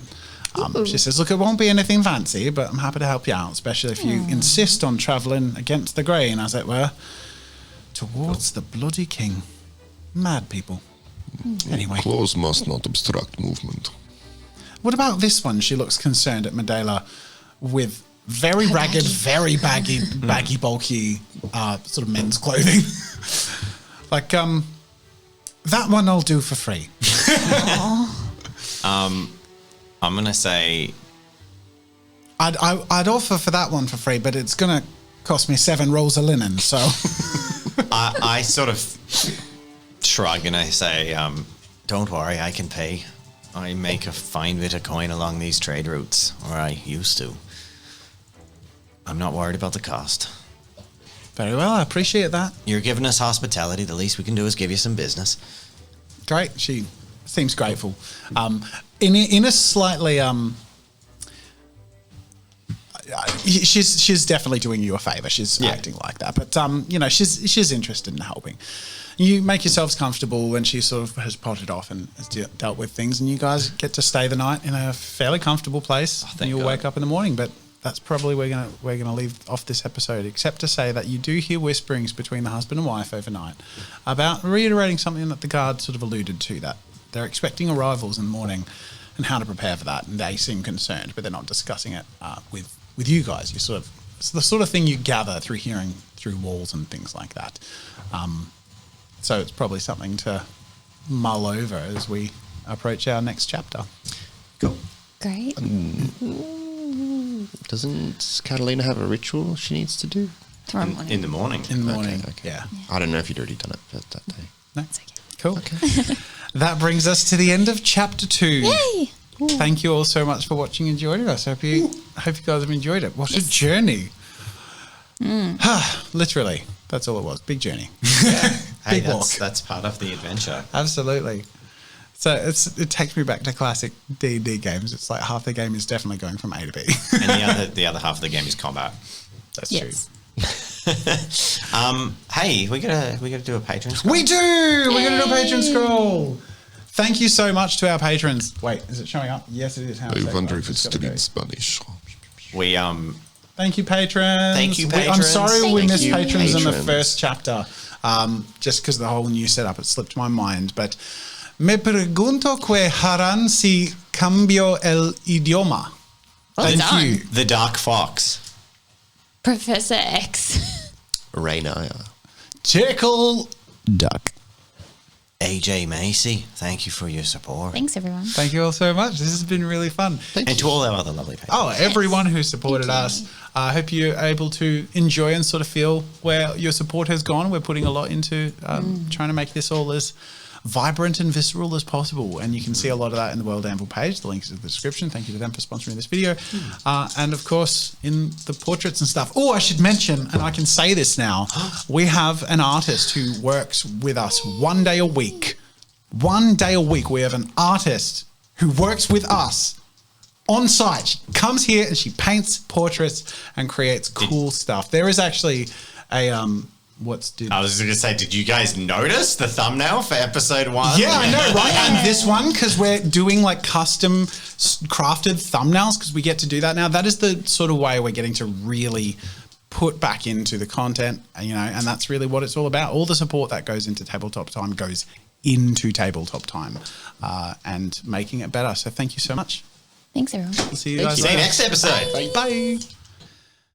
She says, "Look, it won't be anything fancy, but I'm happy to help you out, especially if you insist on travelling against the grain, as it were, towards the bloody king. Mad people." Anyway, Clothes must not obstruct movement. what about this one? She looks concerned at Medela with very ragged, very baggy, bulky sort of men's clothing. That one I'll do for free. I'm gonna say I'd offer for that one for free, but it's gonna cost me 7 rolls of linen. So I sort of shrug and I say, "Don't worry, I can pay. I make a fine bit of coin along these trade routes, or I used to. I'm not worried about the cost. very well, I appreciate that. You're giving us hospitality. The least we can do is give you some business." Great. She seems grateful. In a slightly she's definitely doing you a favor. She's acting like that, but she's interested in helping. You make yourselves comfortable, and she sort of has potted off and has dealt with things, and you guys get to stay the night in a fairly comfortable place. thank And you'll God. wake up in the morning. But that's probably we're gonna leave off this episode, except to say that you do hear whisperings between the husband and wife overnight about reiterating something that the guard sort of alluded to, that they're expecting arrivals in the morning and how to prepare for that, and they seem concerned, but they're not discussing it with you guys. You sort of, it's the sort of thing you gather through hearing through walls and things like that. So it's probably something to mull over as we approach our next chapter. Cool. Great. Doesn't Catalina have a ritual she needs to do? Tomorrow morning. In the morning. In the morning, Okay. yeah. I don't know if you'd already done it for that day. No? It's okay. Cool. That brings us to the end of chapter 2. Yay! Thank you all so much for watching and joining us. Hope you guys have enjoyed it. What a journey. Literally. That's all it was. Big journey. Hey, Big walk. that's part of the adventure. Absolutely. So it takes me back to classic D&D games. It's like half the game is definitely going from A to B. And the other half of the game is combat. That's Yes. Hey, we gotta do a patron scroll. true. We do. We're going to do a patron scroll. Thank you so much to our patrons. Wait, is it showing up? Yes, it is. How I wonder if it's still in Spanish. We Thank you, patrons. Thank you, I'm patrons. sorry we Thank missed you, patrons in the patrons. first chapter, just because of the whole new setup. It slipped my mind. But me pregunto que harán si cambio el idioma. Well Thank done. you. the Dark Fox. Professor X. Raynaya. Tickle Duck. AJ Macy, thank you for your support. Thanks, everyone. Thank you all so much. This has been really fun. And to all our other lovely patrons. Oh, everyone who supported us. I hope you're able to enjoy and sort of feel where your support has gone. We're putting a lot into trying to make this all as vibrant and visceral as possible. And you can see a lot of that in the World Anvil page. The link is in the description. Thank you to them for sponsoring this video. And of course, in the portraits and stuff. Oh, I should mention, and I can say this now, we have an artist who works with us 1 day a week. 1 day a week. We have an artist who works with us on site. She comes here and she paints portraits and creates cool stuff. There is actually a I was going to say, did you guys notice the thumbnail for episode 1? Yeah, I know, right? And this one, because we're doing like custom crafted thumbnails, because we get to do that now. That is the sort of way we're getting to really put back into the content, you know, and that's really what it's all about. All the support that goes into Tabletop Time goes into Tabletop Time and making it better. So thank you so much. Thanks, everyone. We'll see you guys See you later. next episode. Bye.